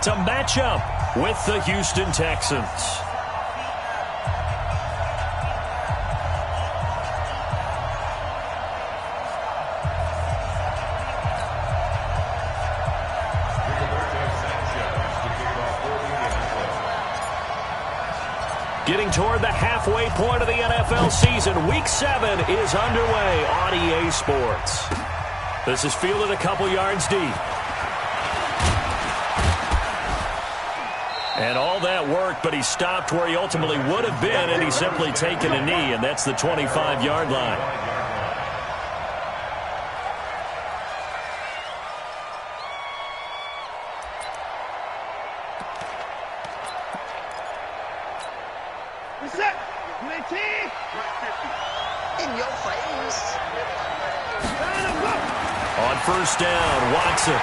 to match up with the Houston Texans. Getting toward the halfway point of the NFL season, Week 7 is underway on EA Sports. This is fielded a couple yards deep. And all that work, but he stopped where he ultimately would have been, and he's simply taken a knee, and that's the 25-yard line. In your face. On first down, Watson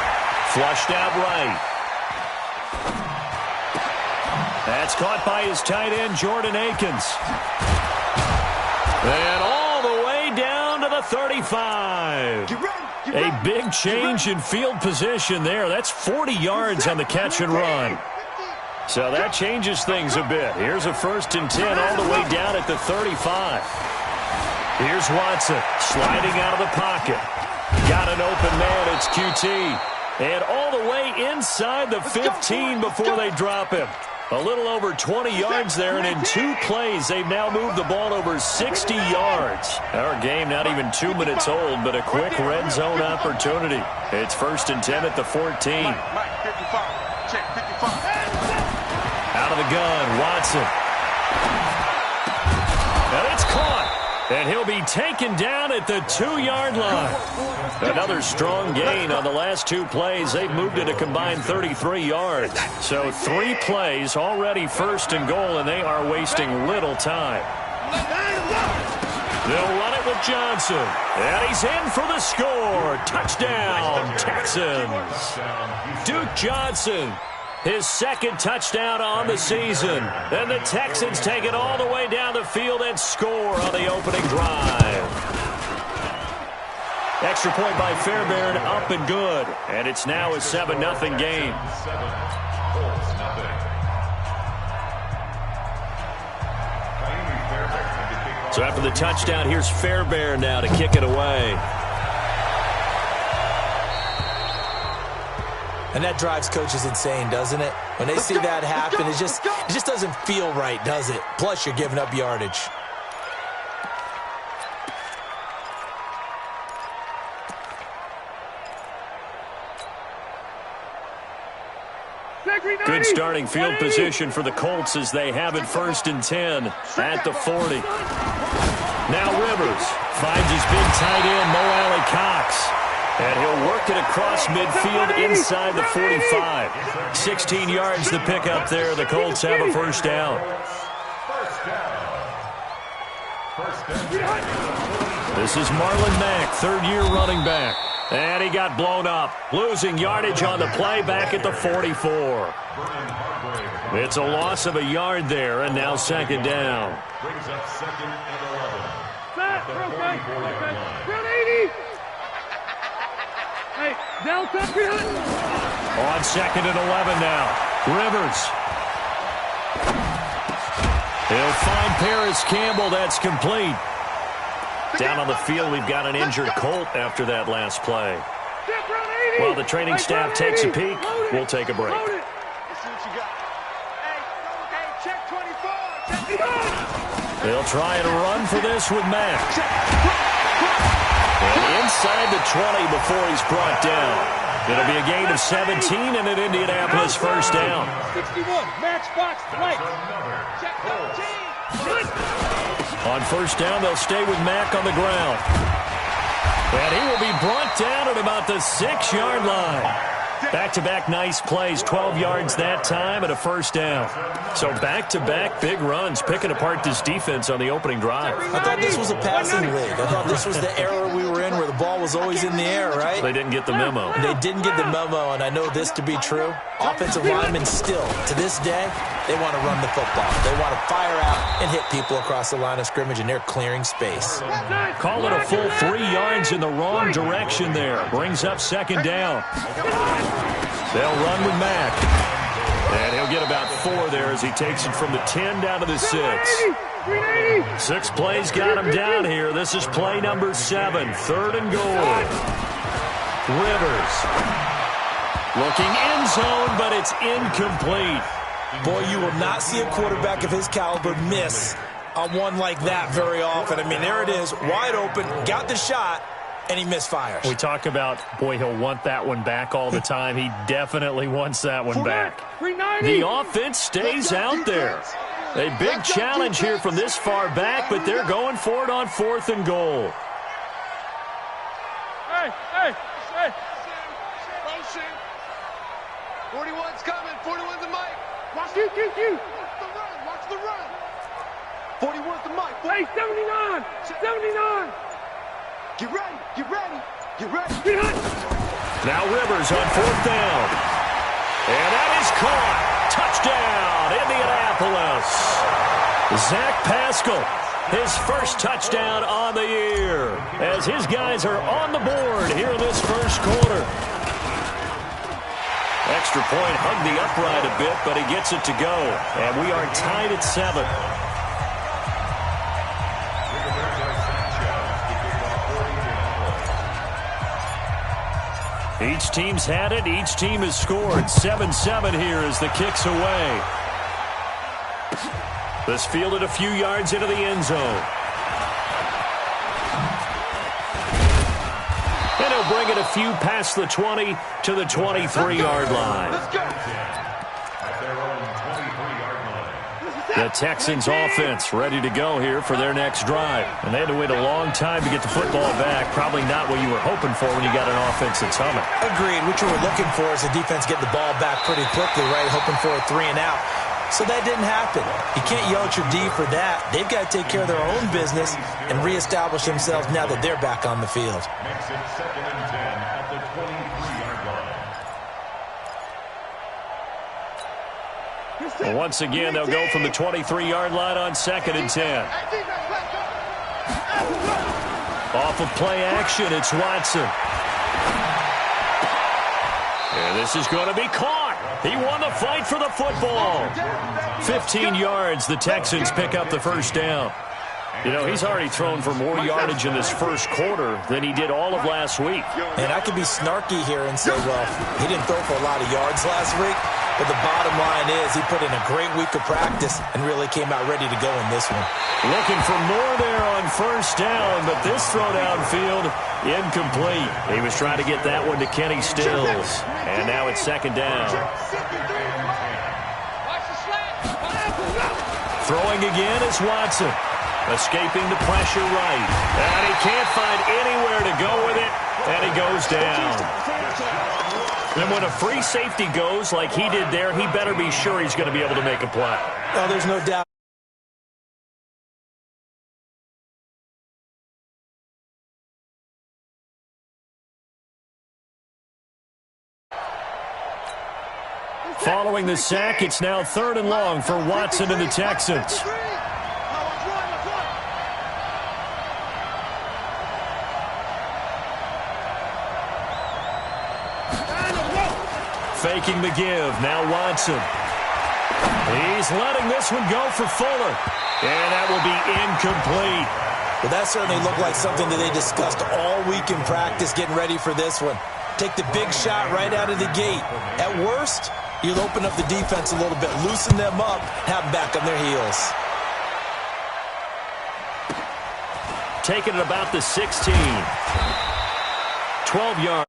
flushed out right. That's caught by his tight end, Jordan Akins. And all the way down to the 35. A big change in field position there. That's 40 yards on the catch and run. So that changes things a bit. Here's a 1st and 10 all the way down at the 35. Here's Watson sliding out of the pocket. Got an open man. It's QT. And all the way inside the 15 before they drop him. A little over 20 yards there, and in 2 plays, they've now moved the ball over 60 yards. Our game not even 2 minutes old, but a quick red zone opportunity. It's 1st and 10 at the 14. Out of the gun, Watson. And it's caught. And he'll be taken down at the 2-yard line. Another strong gain on the last 2 plays. They've moved it a combined 33 yards. So 3 plays, already 1st and goal, and they are wasting little time. They'll run it with Johnson. And he's in for the score. Touchdown, Texans. Duke Johnson. His 2nd touchdown on the season. And the Texans take it all the way down the field and score on the opening drive. Extra point by Fairbairn, up and good. And it's now a 7-0 game. So after the touchdown, here's Fairbairn now to kick it away. And that drives coaches insane, doesn't it? When they see that happen, it just doesn't feel right, does it? Plus, you're giving up yardage. Good starting field position for the Colts as they have it 1st and 10 at the 40. Now Rivers finds his big tight end, Mo Alley Cox. And he'll work it across midfield inside the 45. 16 yards to pick up there. The Colts have a 1st down. This is Marlon Mack, 3rd-year running back. And he got blown up, losing yardage on the play back at the 44. It's a loss of a yard there, and now 2nd down. Brings up 2nd and 11. Hey, Delta. On 2nd and 11 now. Rivers. He'll find Paris Campbell. That's complete. Down on the field, we've got an injured Colt after that last play. While the training staff takes a peek, we'll take a break. They'll try and run for this with Mack. And inside the 20 before he's brought down. It'll be a gain of 17 and an Indianapolis 1st down. 61, matchbox, right. Check 13. On 1st down, they'll stay with Mack on the ground. And he will be brought down at about the 6-yard line. Back-to-back nice plays, 12 yards that time and a 1st down. So back-to-back big runs, picking apart this defense on the opening drive. I thought this was a passing league. I thought this was the era we were in where the ball was always in the air, right? They didn't get the memo. They didn't get the memo, and I know this to be true. Offensive linemen still, to this day, they want to run the football. They want to fire out and hit people across the line of scrimmage, and they're clearing space. Call it a full 3 yards in the wrong direction there. Brings up 2nd down. They'll run with Mack. 4 there as he takes it from the 10 down to the 6. 6 plays got him down here. This is play number 7, 3rd and goal. Rivers looking end zone, but it's incomplete. Boy, you will not see a quarterback of his caliber miss on one like that very often. I mean, there it is, wide open, got the shot, and he misfires. We talk about, boy, he'll want that one back all the time. He definitely wants that one back. The offense stays out there. A big challenge here from this far back, but they're going for it on 4th and goal. Hey. 41's coming. 41's the mic. Watch you. Watch the run. 41's the mic. Hey, 79. Get ready. Now Rivers on 4th down. And that is caught. Touchdown, Indianapolis. Zach Pascal, his first touchdown on the year, as his guys are on the board here in this first quarter. Extra point hugged the upright a bit, but he gets it to go. And we are tied at 7. Each team's had it. Each team has scored. 7-7 here as the kick's away. This fielded a few yards into the end zone. And he'll bring it a few past the 20 to the 23-yard line. The Texans offense ready to go here for their next drive. And they had to wait a long time to get the football back. Probably not what you were hoping for when you got an offense that's humming. Agreed. What you were looking for is the defense getting the ball back pretty quickly, right? Hoping for a 3 and out. So that didn't happen. You can't yell at your D for that. They've got to take care of their own business and reestablish themselves now that they're back on the field. Makes it 2nd and 10 at the 23-yard line. Well, once again, they'll go from the 23-yard line on 2nd and 10. Off of play action, it's Watson. And this is going to be caught. He won the fight for the football. 15 yards, the Texans pick up the first down. You know, he's already thrown for more yardage in this first quarter than he did all of last week. And I could be snarky here and say, well, he didn't throw for a lot of yards last week, but the bottom line is he put in a great week of practice and really came out ready to go in this one. Looking for more there on first down, but this throw downfield, incomplete. He was trying to get that one to Kenny Stills, and now it's 2nd down. Throwing again is Watson. Escaping the pressure right. And he can't find anywhere to go with it, and he goes down. And when a free safety goes like he did there, he better be sure he's going to be able to make a play. Oh, there's no doubt. Following the sack, it's now 3rd and long for Watson and the Texans. Faking the give, now Watson. He's letting this one go for Fuller. And that will be incomplete. Well, that certainly looked like something that they discussed all week in practice getting ready for this one. Take the big shot right out of the gate. At worst, you'll open up the defense a little bit, loosen them up, have them back on their heels. Taking it about the 16. 12 yards.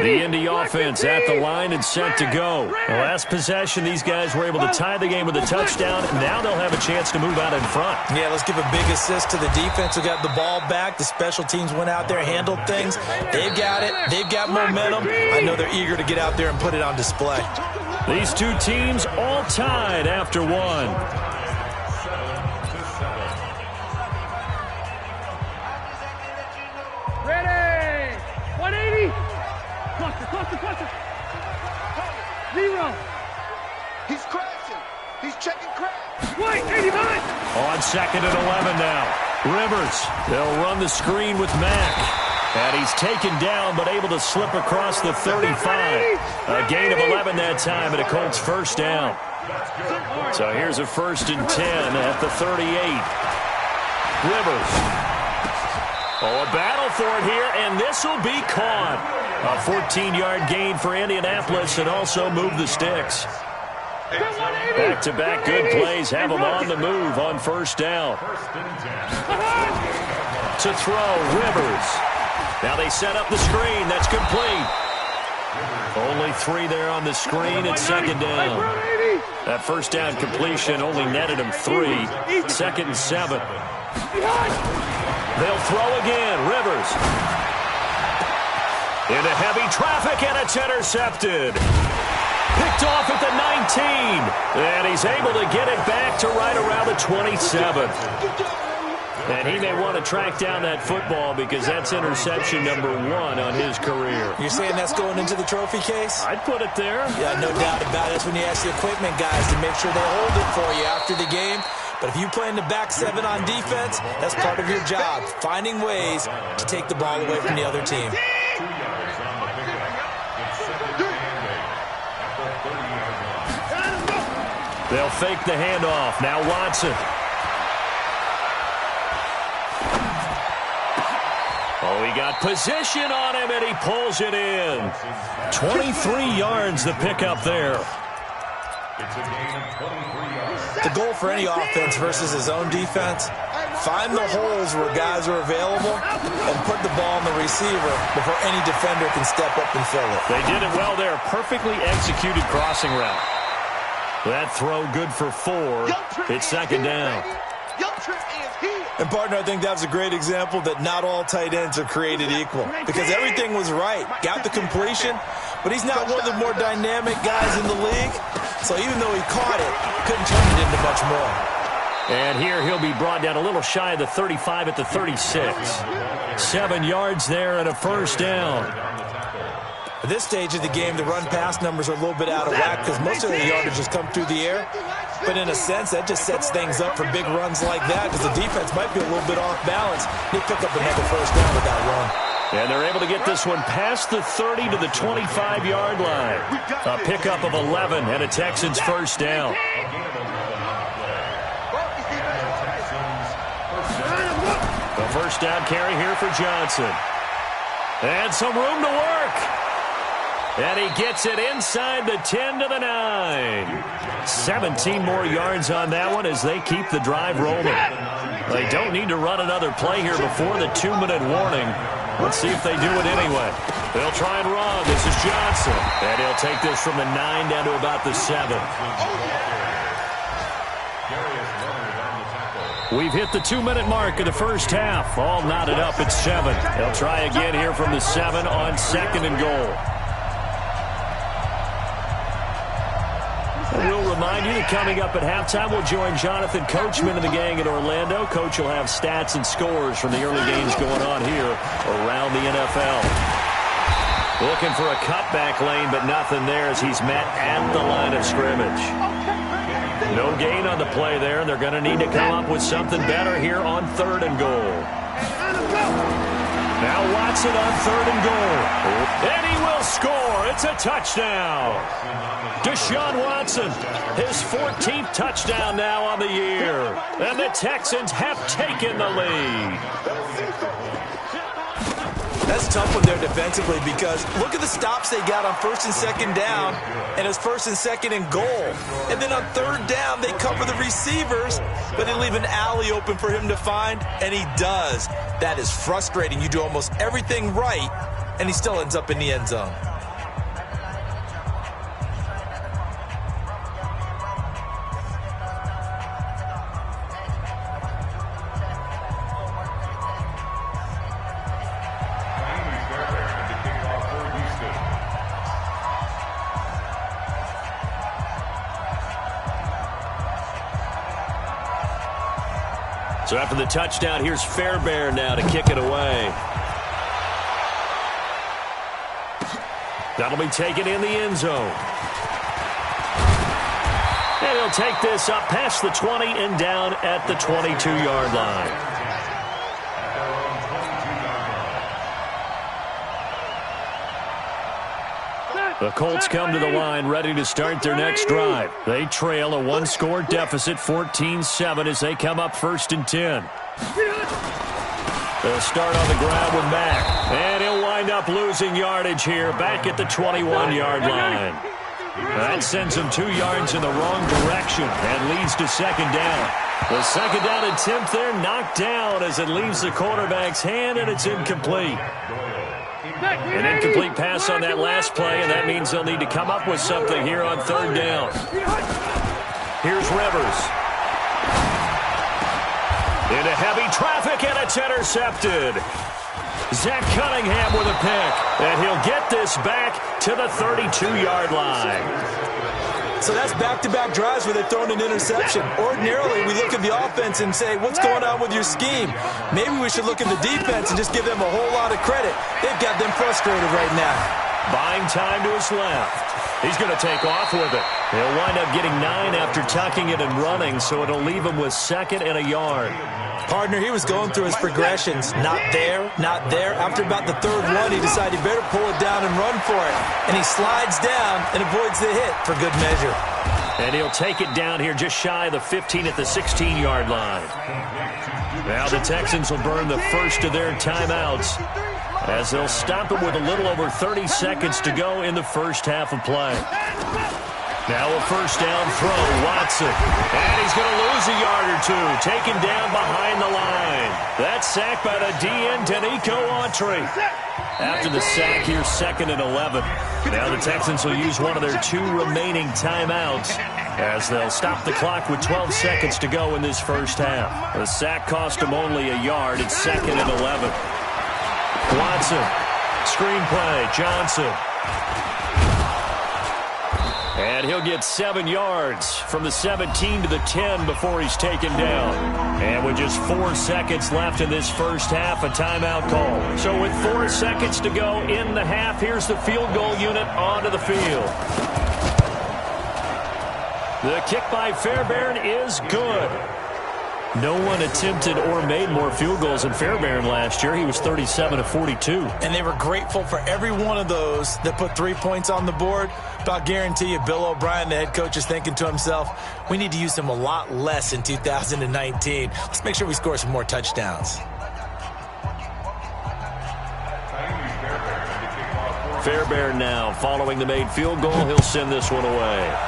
The Indy offense at the line and set to go. The last possession, these guys were able to tie the game with a touchdown. Now they'll have a chance to move out in front. Yeah, let's give a big assist to the defense who got the ball back. The special teams went out there, handled things. They've got it. They've got momentum. I know they're eager to get out there and put it on display. These two teams all tied after one. Ready. 180. Cluster. 0. He's crashing. On 2nd and 11 now. Rivers, they'll run the screen with Mack. And he's taken down but able to slip across the 35. A gain of 11 that time and a Colts first down. So here's a 1st and 10 at the 38. Rivers. Oh, a battle for it here, and this will be caught. A 14-yard gain for Indianapolis and also move the sticks. Back-to-back good plays have them on the move on 1st down. To throw, Rivers. Now they set up the screen. That's complete. Only 3 there on the screen at 2nd down. That 1st down completion only netted him 3. 2nd and 7. They'll throw again. Rivers. Into heavy traffic, and it's intercepted. Picked off at the 19. And he's able to get it back to right around the 27. And he may want to track down that football because that's interception number 1 on his career. You're saying that's going into the trophy case? I'd put it there. Yeah, no doubt about it. That's when you ask the equipment guys to make sure they hold it for you after the game. But if you play in the back 7 on defense, that's part of your job, finding ways to take the ball away from the other team. They'll fake the handoff. Now Watson. Oh, he got position on him, and he pulls it in. 23 yards the pickup there. The goal for any offense versus his own defense, find the holes where guys are available and put the ball on the receiver before any defender can step up and fill it. They did it well there. Perfectly executed crossing route. That throw good for 4. It's 2nd down. And, partner, I think that was a great example that not all tight ends are created equal because everything was right. Got the completion, but he's not one of the more dynamic guys in the league. So even though he caught it, couldn't turn it into much more. And here he'll be brought down a little shy of the 35 at the 36. 7 yards there and a 1st down. At this stage of the game, the run-pass numbers are a little bit out of whack because most of the yardage has come through the air. But in a sense, that just sets things up for big runs like that because the defense might be a little bit off balance. They pick up another 1st down with that run. And they're able to get this one past the 30 to the 25-yard line. A pickup of 11 and a Texans 1st down. The 1st down carry here for Johnson. And some room to work. And he gets it inside the 10 to the 9. 17 more yards on that one as they keep the drive rolling. They don't need to run another play here before the 2-minute warning. Let's see if they do it anyway. They'll try and run. This is Johnson. And he'll take this from the 9 down to about the 7. We've hit the 2-minute mark of the 1st half. All knotted up at 7. They'll try again here from the 7 on 2nd and goal. We'll remind you that coming up at halftime, we'll join Jonathan Coachman and the gang in Orlando. Coach will have stats and scores from the early games going on here around the NFL. Looking for a cutback lane, but nothing there as he's met at the line of scrimmage. No gain on the play there, and they're going to need to come up with something better here on 3rd and goal. Now Watson on 3rd and goal. And he will score. It's a touchdown. Deshaun Watson, his 14th touchdown now on the year. And the Texans have taken the lead. That's tough when they're defensively because look at the stops they got on 1st and 2nd down and it's 1st and 2nd and goal. And then on 3rd down, they cover the receivers, but they leave an alley open for him to find, and he does. That is frustrating. You do almost everything right, and he still ends up in the end zone. So after the touchdown, here's Fairbairn now to kick it away. That'll be taken in the end zone. And he'll take this up past the 20 and down at the 22-yard line. The Colts come to the line ready to start their next drive. They trail a one-score deficit, 14-7, as they come up 1st and 10. They'll start on the ground with Mack. And he'll wind up losing yardage here back at the 21-yard line. That sends him 2 yards in the wrong direction and leads to 2nd down. The 2nd down attempt there knocked down as it leaves the quarterback's hand, and it's incomplete. An incomplete pass on that last play, and that means they'll need to come up with something here on 3rd down. Here's Rivers. Into heavy traffic, and it's intercepted. Zach Cunningham with a pick, and he'll get this back to the 32-yard line. So that's back-to-back drives where they're throwing an interception. Ordinarily, we look at the offense and say, what's going on with your scheme? Maybe we should look at the defense and just give them a whole lot of credit. They've got them frustrated right now. Buying time to his left. He's going to take off with it. He'll wind up getting 9 after tucking it and running, so it'll leave him with 2nd and a yard. Partner, he was going through his progressions. Not there, not there. After about the 3rd one, he decided he better pull it down and run for it. And he slides down and avoids the hit for good measure. And he'll take it down here just shy of the 15 at the 16-yard line. Now the Texans will burn the first of their timeouts as they'll stop it with a little over 30 seconds to go in the first half of play. Now a 1st down throw, Watson. And he's going to lose a yard or 2, taken down behind the line. That's sacked by the DN, Danico Autry. After the sack, here's 2nd and 11. Now the Texans will use one of their 2 remaining timeouts as they'll stop the clock with 12 seconds to go in this first half. The sack cost him only a yard. It's 2nd and 11. Watson, screen play, Johnson. And he'll get 7 yards from the 17 to the 10 before he's taken down. And with just 4 seconds left in this first half, a timeout call. So with 4 seconds to go in the half, here's the field goal unit onto the field. The kick by Fairbairn is good. No one attempted or made more field goals than Fairbairn last year. He was 37 of 42. And they were grateful for every one of those that put 3 points on the board. But I'll guarantee you, Bill O'Brien, the head coach, is thinking to himself, we need to use him a lot less in 2019. Let's make sure we score some more touchdowns. Fairbairn now following the made field goal. He'll send this one away.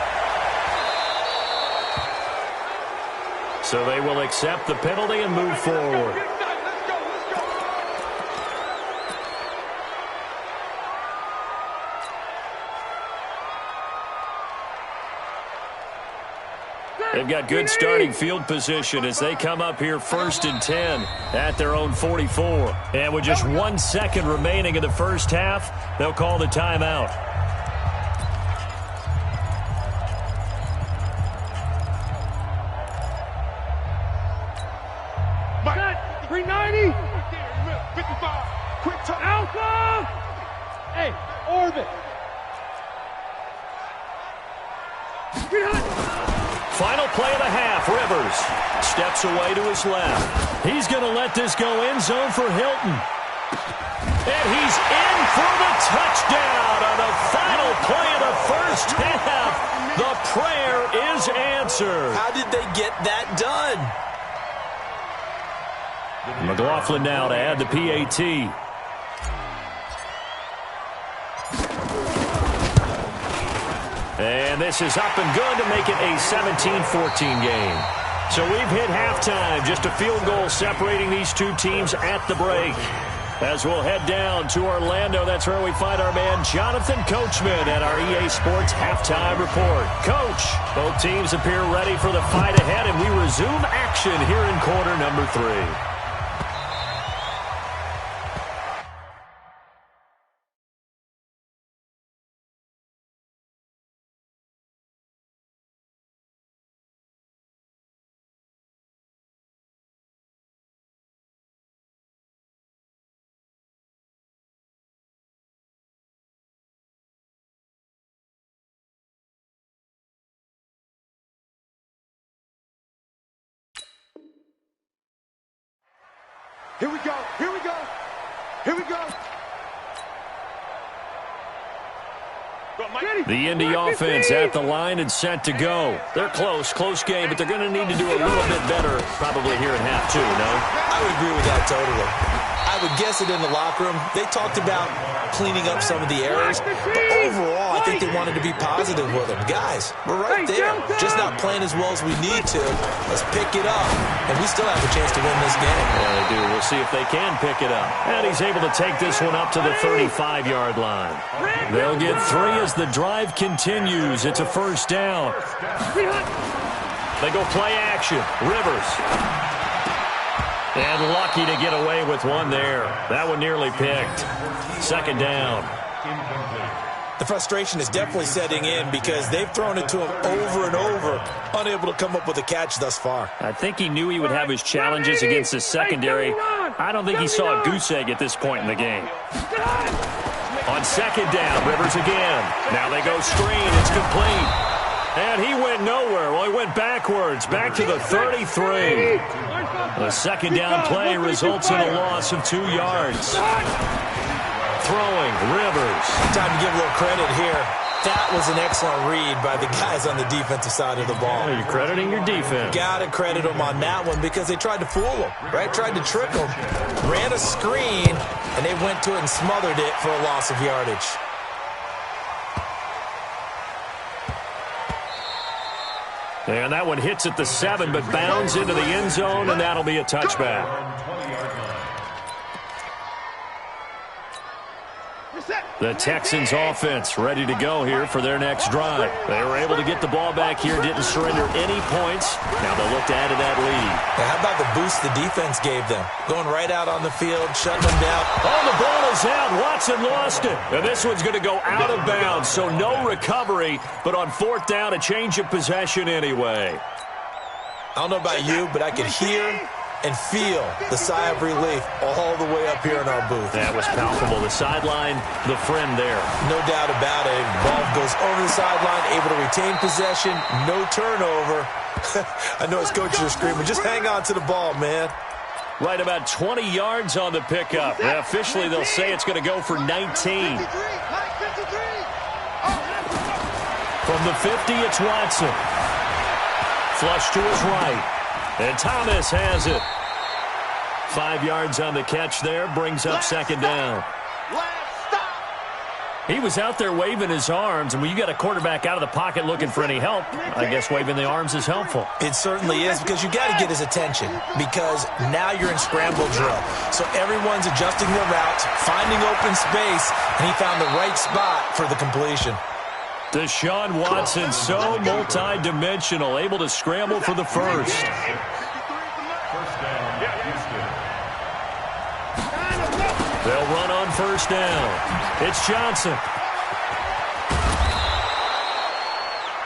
So they will accept the penalty and move forward. They've got good starting field position as they come up here 1st and 10 at their own 44. And with just 1 second remaining in the first half, they'll call the timeout. Hey, orbit. Final play of the half, Rivers steps away to his left. He's going to let this go end zone for Hilton. And he's in for the touchdown on the final play of the first half. The prayer is answered. How did they get that done? McLaughlin now to add the PAT. And this is up and good to make it a 17-14 game. So we've hit halftime. Just a field goal separating these 2 teams at the break. As we'll head down to Orlando, that's where we find our man Jonathan Coachman at our EA Sports Halftime Report. Coach, both teams appear ready for the fight ahead, and we resume action here in quarter number 3. Here we go. Here we go. Here we go. The Indy offense at the line and set to go. They're close game, but they're going to need to do a little bit better probably here in half two, no? I would agree with that totally. I would guess it in the locker room. They talked about cleaning up some of the errors, but overall, I think they wanted to be positive with them. Guys, we're right there. Just not playing as well as we need to. Let's pick it up, and we still have a chance to win this game. Yeah, they do. We'll see if they can pick it up. And he's able to take this one up to the 35-yard line. They'll get 3 as the drive continues. It's a first down. They go play action. Rivers. And lucky to get away with one there. That one nearly picked. Second down. The frustration is definitely setting in because they've thrown it to him over and over, unable to come up with a catch thus far. I think he knew he would have his challenges against his secondary. I don't think he saw a goose egg at this point in the game. On second down, Rivers again. Now they go screen. It's complete. And he went nowhere. Well, he went backwards, back to the 33. The second down play results in a loss of 2 yards. Throwing, Rivers. Time to give a little credit here. That was an excellent read by the guys on the defensive side of the ball. You're crediting your defense. Got to credit them on that one because they tried to fool them, right? Tried to trick them. Ran a screen, and they went to it and smothered it for a loss of yardage. And that one hits at the 7, but bounds into the end zone, and that'll be a touchback. The Texans offense ready to go here for their next drive. They were able to get the ball back here, didn't surrender any points. Now they'll look to add to that lead. Now how about the boost the defense gave them? Going right out on the field, shutting them down. Oh, the ball is out. Watson lost it. And this one's going to go out of bounds, so no recovery. But on fourth down, a change of possession anyway. I don't know about you, but I could hear and feel the sigh of relief all the way up here in our booth. That was palpable. The sideline, the friend there. No doubt about it. Ball goes over the sideline, able to retain possession, no turnover. I know his coaches are screaming, just hang on to the ball, man. Right about 20 yards on the pickup. And officially, they'll say it's going to go for 19. From the 50, it's Watson. Flush to his right. And Thomas has it. 5 yards on the catch there, brings up second down. He was out there waving his arms, and when you got a quarterback out of the pocket looking for any help, I guess waving the arms is helpful. It certainly is, because you got to get his attention, because now you're in scramble drill. So everyone's adjusting their routes, finding open space, and he found the right spot for the completion. Deshaun Watson, so multi-dimensional, able to scramble for the first. They'll run on first down. It's Johnson.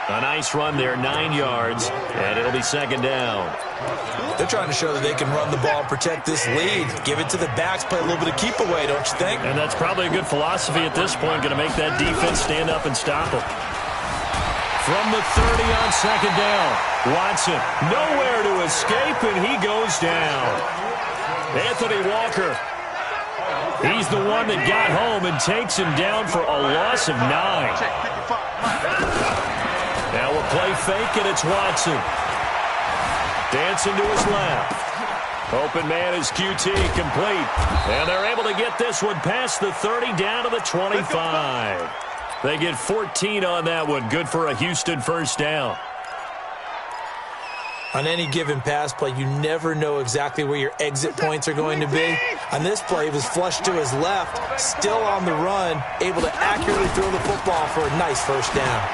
A nice run there, 9 yards, and it'll be second down. They're trying to show that they can run the ball and protect this lead. Give it to the backs, play a little bit of keep away, don't you think? And that's probably a good philosophy at this point, going to make that defense stand up and stop them. From the 30 on second down, Watson nowhere to escape, and he goes down. Anthony Walker, he's the one that got home and takes him down for a loss of 9. Now a play fake, and it's Watson. Dancing to his left. Open man is QT, complete. And they're able to get this one past the 30 down to the 25. They get 14 on that one. Good for a Houston first down. On any given pass play, you never know exactly where your exit points are going to be. On this play, it was flushed to his left, still on the run, able to accurately throw the football for a nice first down.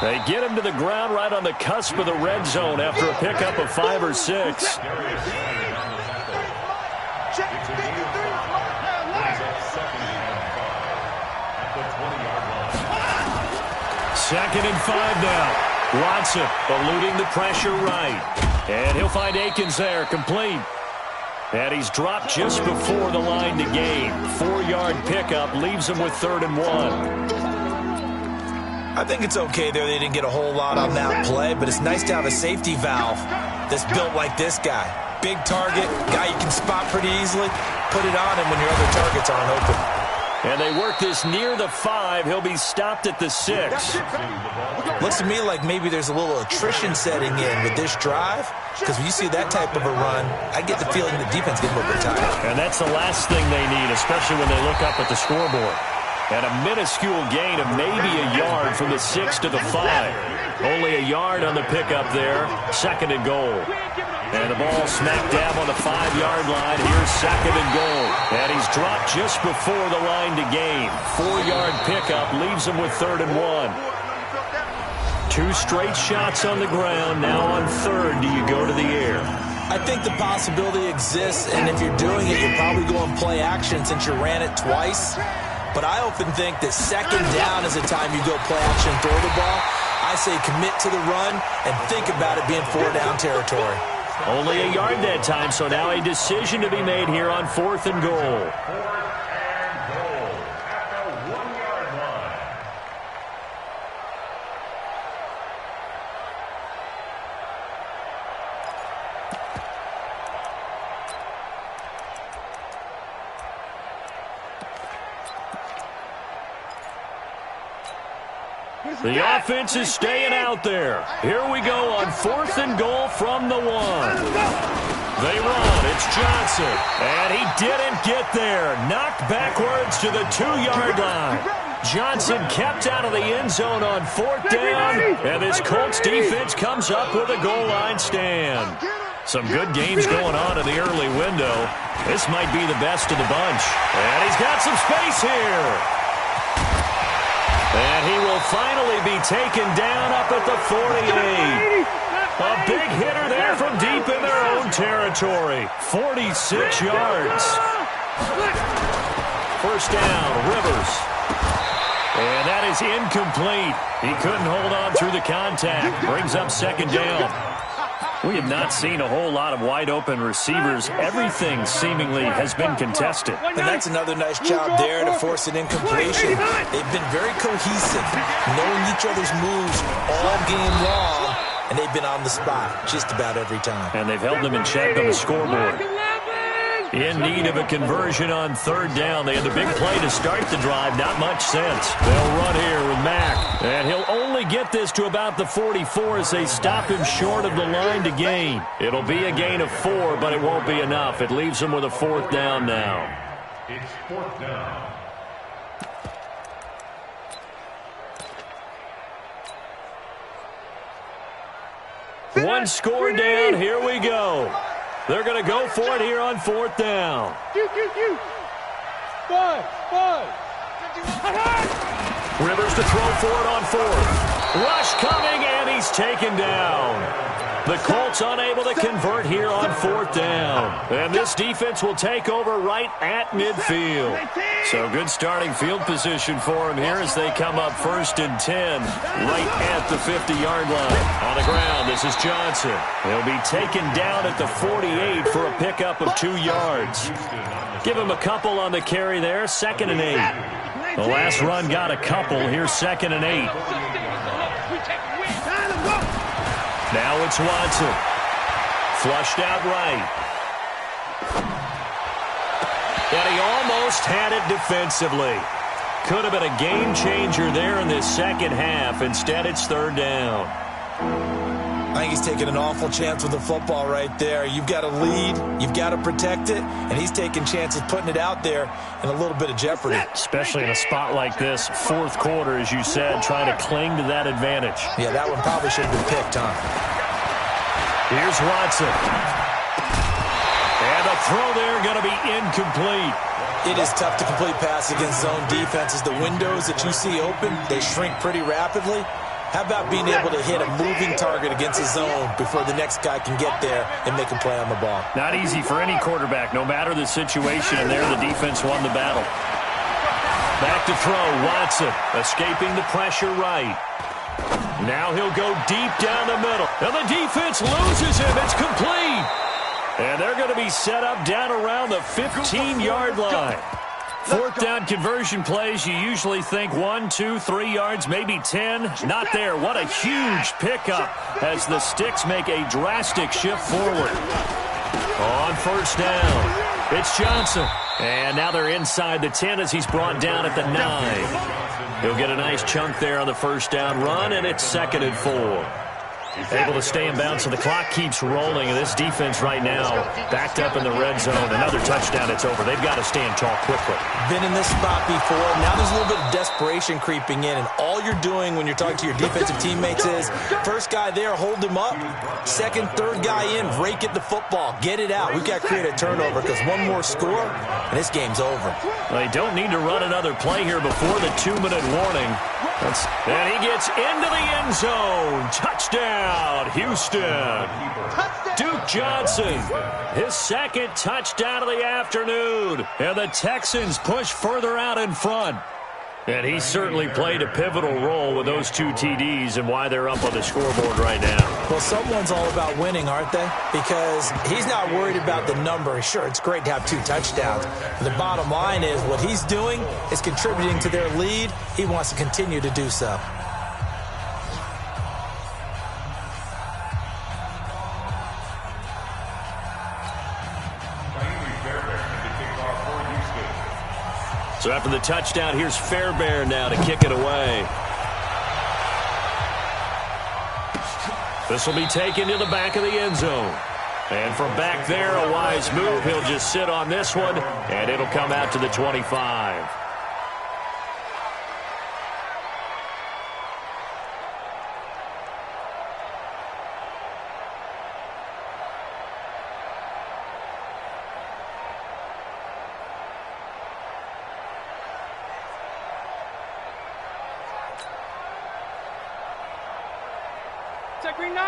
They get him to the ground right on the cusp of the red zone after a pickup of 5 or 6. Second and 5 now. Watson eluding the pressure right. And he'll find Akins there, complete. And he's dropped just before the line to gain. 4-yard pickup leaves him with 3rd and 1. I think it's okay there. They didn't get a whole lot on that play, but it's nice to have a safety valve that's built like this guy. big target, guy you can spot pretty easily. Put it on him when your other targets aren't open. And they work this near the 5. He'll be stopped at the 6. Looks to me like maybe there's a little attrition setting in with this drive, because when you see that type of a run, I get the feeling the defense gets a little bit tired. And that's the last thing they need, especially when they look up at the scoreboard. And a minuscule gain of maybe a yard from the 6 to the 5. Only a yard on the pickup there. 2nd and goal. And the ball smack dab on the 5-yard line. Here's 2nd and goal. And he's dropped just before the line to gain. 4-yard pickup leaves him with 3rd and 1. 2 straight shots on the ground. Now on 3rd, do you go to the air? I think the possibility exists, and if you're doing it, you're probably going play action since you ran it twice. But I often think that 2nd down is the time you go play action, throw the ball. I say commit to the run and think about it being 4-down territory. Only a yard that time, so now a decision to be made here on 4th and goal. The offense is staying out there. Here we go on 4th and goal from the 1. They run. It's Johnson. And he didn't get there. Knocked backwards to the 2-yard line. Johnson kept out of the end zone on 4th down. And this Colts defense comes up with a goal line stand. Some good games going on in the early window. This might be the best of the bunch. And he's got some space here. And he will finally be taken down up at the 48. A big hitter there from deep in their own territory. 46 yards. 1st down, Rivers. And that is incomplete. He couldn't hold on through the contact. Brings up 2nd down. We have not seen a whole lot of wide-open receivers. Everything seemingly has been contested. And that's another nice job there to force an incompletion. They've been very cohesive, knowing each other's moves all game long, and they've been on the spot just about every time. And they've held them in check on the scoreboard. In need of a conversion on 3rd down. They had the big play to start the drive. Not much sense. They'll run here with Mack. And he'll only get this to about the 44 as they stop him short of the line to gain. It'll be a gain of 4, but it won't be enough. It leaves him with a 4th down now. It's 4th down. One score down. Here we go. They're going to go for it here on 4th down. Rivers to throw for it on 4th. Rush coming, and he's taken down. The Colts unable to convert here on 4th down. And this defense will take over right at midfield. So good starting field position for him here as they come up 1st and 10 right at the 50-yard line. On the ground, this is Johnson. He'll be taken down at the 48 for a pickup of 2 yards. Give him a couple on the carry there, 2nd and 8. The last run got a couple. Here's 2nd and 8. Now it's Watson. Flushed out right. And he almost had it defensively. Could have been a game changer there in this 2nd half. Instead, it's 3rd down. I think he's taking an awful chance with the football right there. You've got to lead, you've got to protect it, and he's taking chances putting it out there in a little bit of jeopardy. Especially in a spot like this, 4th quarter, as you said, trying to cling to that advantage. Yeah, that one probably should have been picked, huh? Here's Watson. And the throw there going to be incomplete. It is tough to complete pass against zone defenses. The windows that you see open, they shrink pretty rapidly. How about being able to hit a moving target against a zone before the next guy can get there and make a play on the ball? Not easy for any quarterback, no matter the situation, and there the defense won the battle. Back to throw, Watson, escaping the pressure right. Now he'll go deep down the middle, and the defense loses him. It's complete. And they're going to be set up down around the 15-yard line. 4th down conversion plays, you usually think 1, 2, 3 yards, maybe 10. Not there. What a huge pickup as the Sticks make a drastic shift forward. On first down, it's Johnson. And now they're inside the 10 as he's brought down at the 9. He'll get a nice chunk there on the first down run, and it's 2nd and 4. Able to stay in bounds, so the clock keeps rolling. And this defense right now backed up in the red zone. Another touchdown, it's over. They've got to stand tall quickly. Been in this spot before. Now there's a little bit of desperation creeping in, and all you're doing when you're talking to your defensive teammates is first guy there, hold him up. Second, third guy in, rake at the football. Get it out. We've got to create a turnover because one more score, and this game's over. They don't need to run another play here before the 2-minute warning. And he gets into the end zone. Touchdown, Houston. Duke Johnson, his 2nd touchdown of the afternoon. And the Texans push further out in front. And he certainly played a pivotal role with those 2 TDs and why they're up on the scoreboard right now. Well, someone's all about winning, aren't they? Because he's not worried about the number. Sure, it's great to have 2 touchdowns. But the bottom line is what he's doing is contributing to their lead. He wants to continue to do so. So after the touchdown, here's Fairbairn now to kick it away. This will be taken to the back of the end zone. And from back there, a wise move. He'll just sit on this one, and it'll come out to the 25.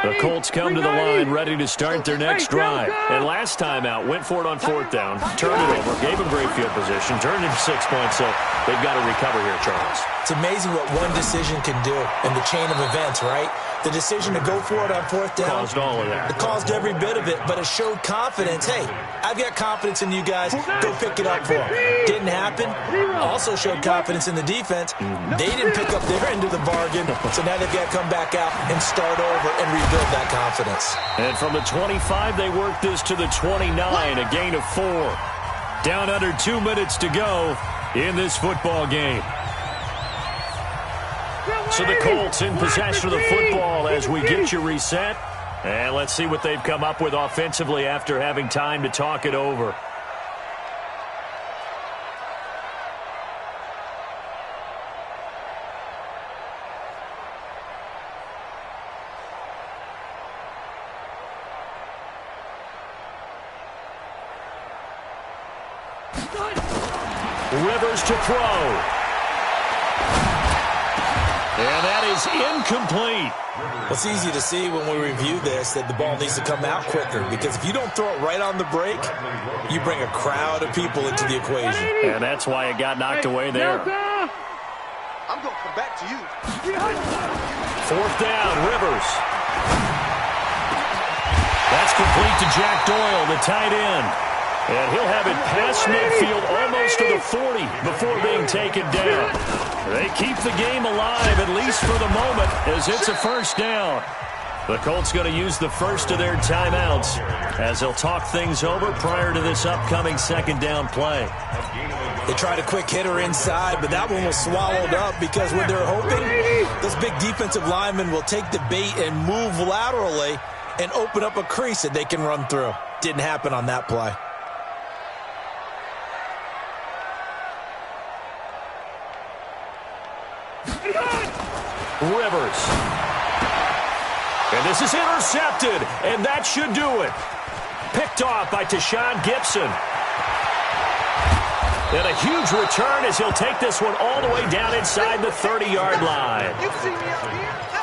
The Colts come to the line ready to start their next drive. And last time out, went for it on 4th down, turned it over, gave him great field position, turned into 6 points, so they've got to recover here, Charles. It's amazing what one decision can do in the chain of events, right? The decision to go for it on 4th down. Caused all of that. It caused every bit of it, but it showed confidence. Hey, I've got confidence in you guys. Go pick it up for them. Didn't happen. Also showed confidence in the defense. They didn't pick up their end of the bargain, so now they've got to come back out and start over and rebuild that confidence. And from the 25, they work this to the 29, a gain of 4. Down under 2 minutes to go in this football game. So the Colts in possession of the football as we get you reset. And let's see what they've come up with offensively after having time to talk it over. Rivers to throw. And that is incomplete. It's easy to see when we review this that the ball needs to come out quicker, because if you don't throw it right on the break, you bring a crowd of people into the equation. And that's why it got knocked away there. I'm going to come back to you. 4th down, Rivers. That's complete to Jack Doyle, the tight end. And he'll have it past midfield almost to the 40 before being taken down. They keep the game alive, at least for the moment, as it's a first down. The Colts going to use the first of their timeouts as they'll talk things over prior to this upcoming 2nd down play. They tried a quick hitter inside, but that one was swallowed up because what they're hoping, those big defensive linemen will take the bait and move laterally and open up a crease that they can run through. Didn't happen on that play. Rivers. And this is intercepted, and that should do it. Picked off by Tashawn Gibson. And a huge return as he'll take this one all the way down inside the 30-yard line.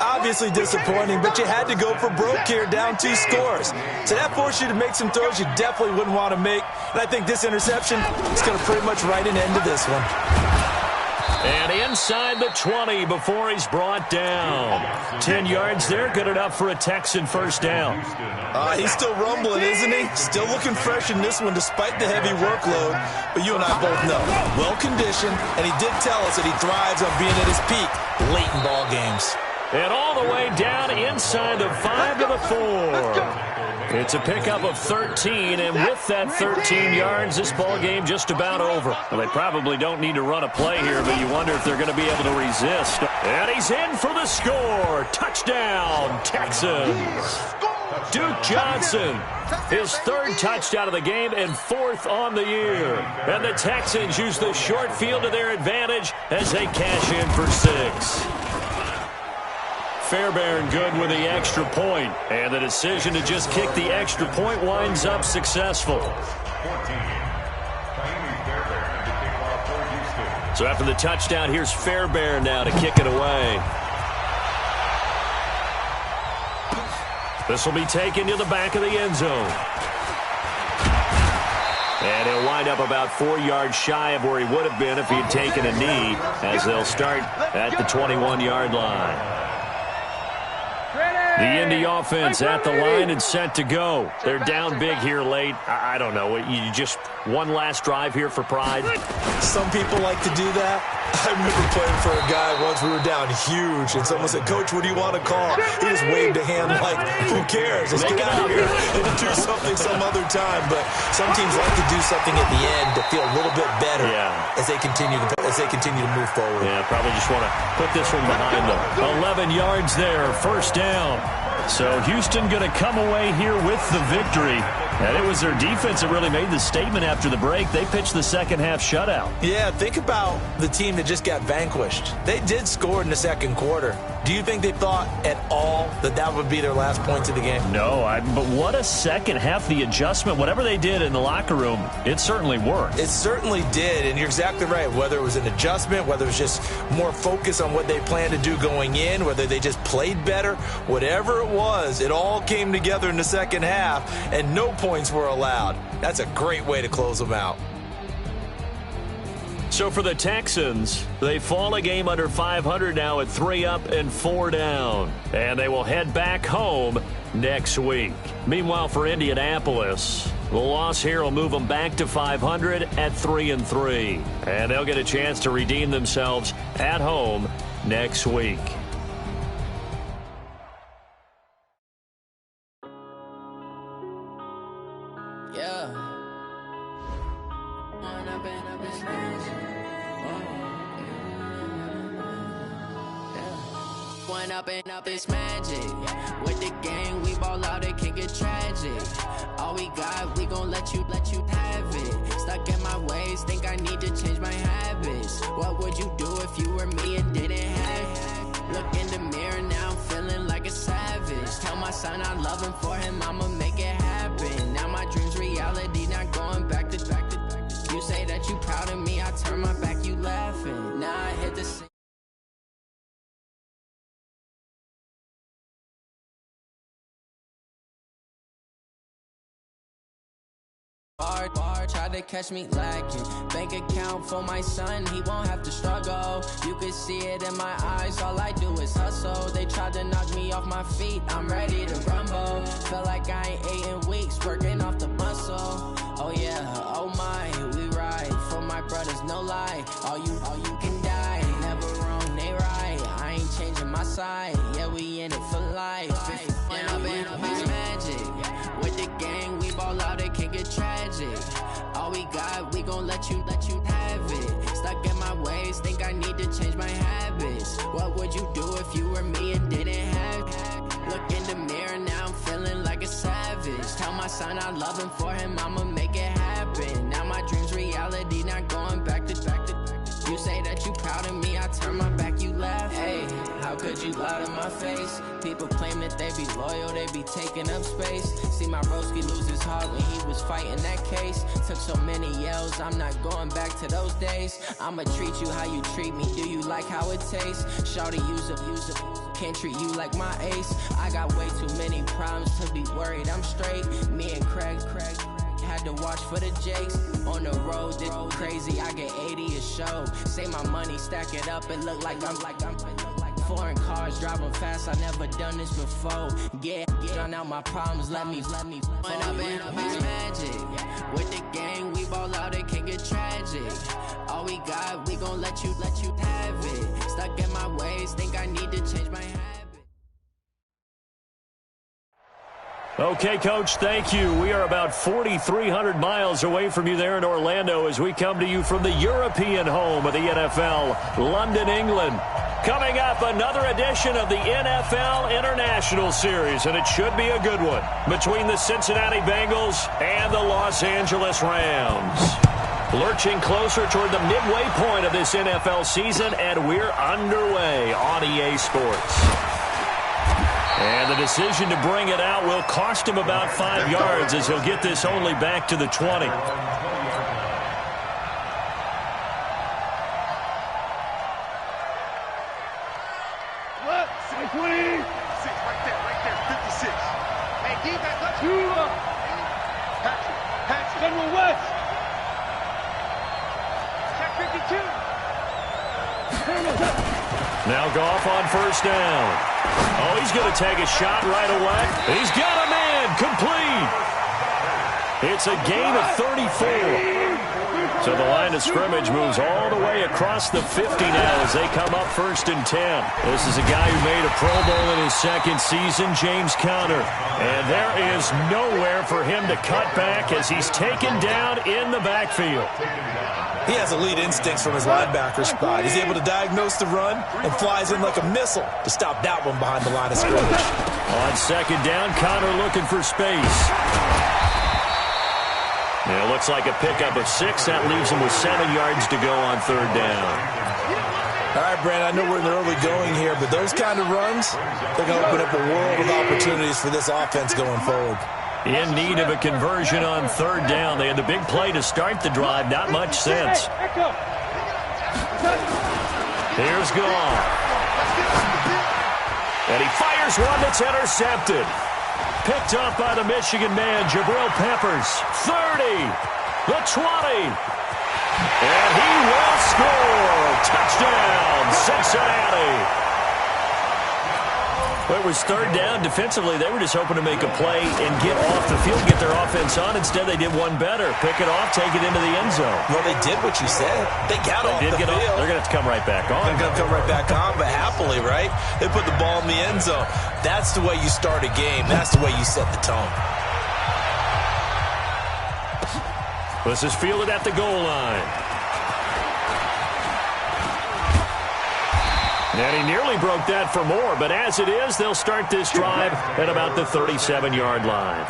Obviously disappointing, but you had to go for broke here, down 2 scores. So that forced you to make some throws you definitely wouldn't want to make. And I think this interception is going to pretty much write an end to this one. And inside the 20 before he's brought down. 10 yards there, good enough for a Texan first down. He's still rumbling, isn't he? Still looking fresh in this one despite the heavy workload. But you and I both know, well-conditioned, and he did tell us that he thrives on being at his peak late in ball games. And all the way down inside the 5 to the 4. It's a pickup of 13, and with that 13 yards, this ball game just about over. Well, they probably don't need to run a play here, but you wonder if they're going to be able to resist. And he's in for the score. Touchdown, Texans. Duke Johnson, his third touchdown of the game and fourth on the year. And the Texans use the short field to their advantage as they cash in for 6. Fairbairn good with the extra point, and the decision to just kick the extra point winds up successful. So after the touchdown, here's Fairbairn now to kick it away. This will be taken to the back of the end zone. And he'll wind up about 4 yards shy of where he would have been if he had taken a knee, as they'll start at the 21-yard line. The Indy offense at the line and set to go. They're down big here late. I don't know. You just one last drive here for pride? Some people like to do that. I remember playing for a guy once. We were down huge, and someone said, "Coach, what do you want to call?" He just waved a hand like, "Who cares? Let's get out of here and do something some other time." But some teams like to do something at the end to feel a little bit better as they continue to move forward. Yeah, probably just want to put this one behind them. 11 yards there, first down. So Houston going to come away here with the victory. And it was their defense that really made the statement after the break. They pitched the second half shutout. Yeah, think about the team that just got vanquished. They did score in the second quarter. Do you think they thought at all that that would be their last points of the game? No, but what a second half. The adjustment, whatever they did in the locker room, it certainly worked. It certainly did, and you're exactly right. Whether it was an adjustment, whether it was just more focus on what they planned to do going in, whether they just played better, whatever it was, it all came together in the second half, and no points were allowed. That's a great way to close them out. So for the Texans, they fall a game under 500 now at 3 up and 4 down. And they will head back home next week. Meanwhile, for Indianapolis, the loss here will move them back to 500 at 3-3. And they'll get a chance to redeem themselves at home next week. Up it's magic. With the game, we ball out, it can get tragic. All we got, we gon' let you have it. Stuck in my ways, think I need to change my habits. What would you do if you were me and didn't have it? Look in the mirror now, I'm feeling like a savage. Tell my son I love him, for him I'ma make it happen. Now my dream's reality, not going back to. You say that you proud of me, I turn my back, you laughing. Now I hit the same. Tried to catch me lacking. Bank account for my son, he won't have to struggle. You can see it in my eyes, all I do is hustle. They tried to knock me off my feet, I'm ready to rumble. Feel like I ain't ate in weeks, working off the muscle. Oh yeah, oh my, we ride for my brothers, no lie. All you can die, never wrong, they right. I ain't changing my side, yeah, we in it for life. When I've been up is magic. With the gang, we ball out, it can get tragic. All we got, we gon' let you have it. Stuck in my ways, think I need to change my habits. What would you do if you were me and didn't have it? Look in the mirror, now I'm feeling like a savage. Tell my son I love him, for him I'ma make it happen. Now my dream's reality, not going back to. You say that you proud of me, I turn my back, you laugh. Hey, how could you lie to my face? People claim that they be loyal, they be taking up space. See my broski lose his heart when he was fighting that case. Took so many yells, I'm not going back to those days. I'ma treat you how you treat me, do you like how it tastes? Shawty, use up, can't treat you like my ace. I got way too many problems to be worried, I'm straight. Me and Craig had to watch for the Jakes. On the road, this crazy, I get 80 a show. Say my money, stack it up, it look like I'm foreign cars, driving fast, I never done this before. Get drown out my problems, let me. When I've been up is magic. With the gang, we ball out, it can get tragic. All we got, we gon' let you have it. Stuck in my ways, think I need to change my habit. Okay, Coach, thank you. We are about 4,300 miles away from you there in Orlando as we come to you from the European home of the NFL, London, England. Coming up, another edition of the NFL International Series, and it should be a good one, between the Cincinnati Bengals and the Los Angeles Rams. Lurching closer toward the midway point of this NFL season, and we're underway on EA Sports. And the decision to bring it out will cost him about 5 yards as he'll get this only back to the 20. Now Goff on first down. Oh, he's going to take a shot right away. He's got a man complete. It's a gain of 34. So the line of scrimmage moves all the way across the 50 now as they come up 1st and 10. This is a guy who made a Pro Bowl in his second season, James Conner. And there is nowhere for him to cut back as he's taken down in the backfield. He has elite instincts from his linebacker spot. He's able to diagnose the run and flies in like a missile to stop that one behind the line of scrimmage. On second down, Conner looking for space. And it looks like a pickup of 6. That leaves him with 7 yards to go on 3rd down. All right, Brandon, I know we're in the early going here, but those kind of runs, they're going to open up a world of opportunities for this offense going forward. In need of a conversion on 3rd down. They had the big play to start the drive. Not much sense. Here's Goff. And he fires one that's intercepted. Picked up by the Michigan man, Jabril Peppers. 30. The 20. And he will score. Touchdown, Cincinnati. Well, it was 3rd down. Defensively, they were just hoping to make a play and get off the field, get their offense on. Instead, they did one better. Pick it off, take it into the end zone. Well, they did what you said. They got off the field. They're going to have to come right back on. They're going to come right back on, but happily, right? They put the ball in the end zone. That's the way you start a game. That's the way you set the tone. This is fielded at the goal line. And he nearly broke that for more, but as it is, they'll start this drive at about the 37-yard line.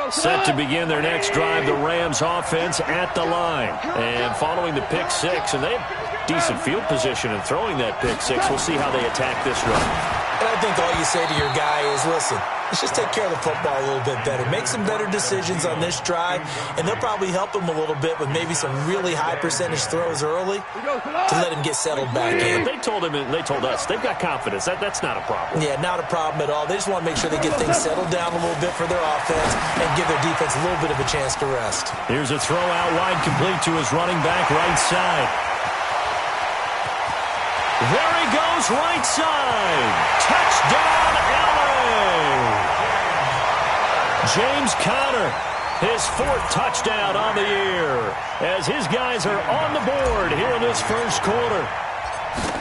Set to begin their next drive, the Rams offense at the line. And following the pick 6, and they have decent field position in throwing that pick 6. We'll see how they attack this run. And I think all you say to your guy is, listen, let's just take care of the football a little bit better. Make some better decisions on this drive, and they'll probably help him a little bit with maybe some really high percentage throws early to let him get settled back in. They told him, and they told us, they've got confidence. That's not a problem. Yeah, not a problem at all. They just want to make sure they get things settled down a little bit for their offense and give their defense a little bit of a chance to rest. Here's a throw out wide, complete to his running back right side. There he goes, right side. Touchdown, LA! James Conner, his 4th touchdown on the year, as his guys are on the board here in this first quarter.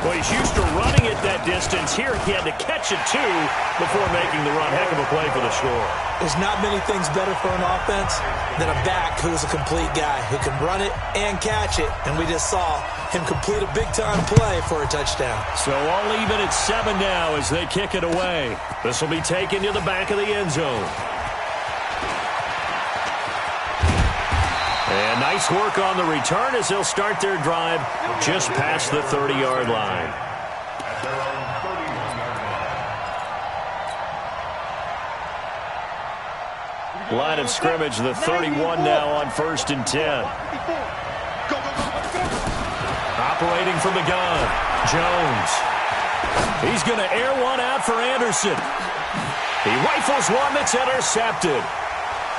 Well, he's used to running it that distance. Here he had to catch it, too, before making the run. Heck of a play for the score. There's not many things better for an offense than a back who's a complete guy who can run it and catch it. And we just saw him complete a big-time play for a touchdown. So all even at 7 now as they kick it away. This will be taken to the back of the end zone. And nice work on the return as they'll start their drive just past the 30-yard line. Line of scrimmage, the 31 now on 1st and 10. Operating from the gun, Jones. He's going to air one out for Anderson. He rifles one that's intercepted.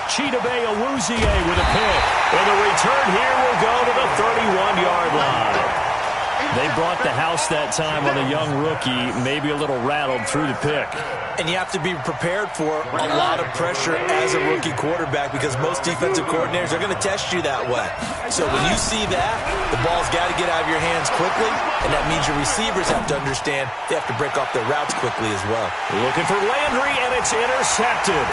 Chidobe Awuzie with a pick. And the return here will go to the 31-yard line. They brought the house that time on the young rookie, maybe a little rattled through the pick. And you have to be prepared for a lot of pressure as a rookie quarterback because most defensive coordinators are going to test you that way. So when you see that, the ball's got to get out of your hands quickly, and that means your receivers have to understand they have to break off their routes quickly as well. Looking for Landry, and it's intercepted.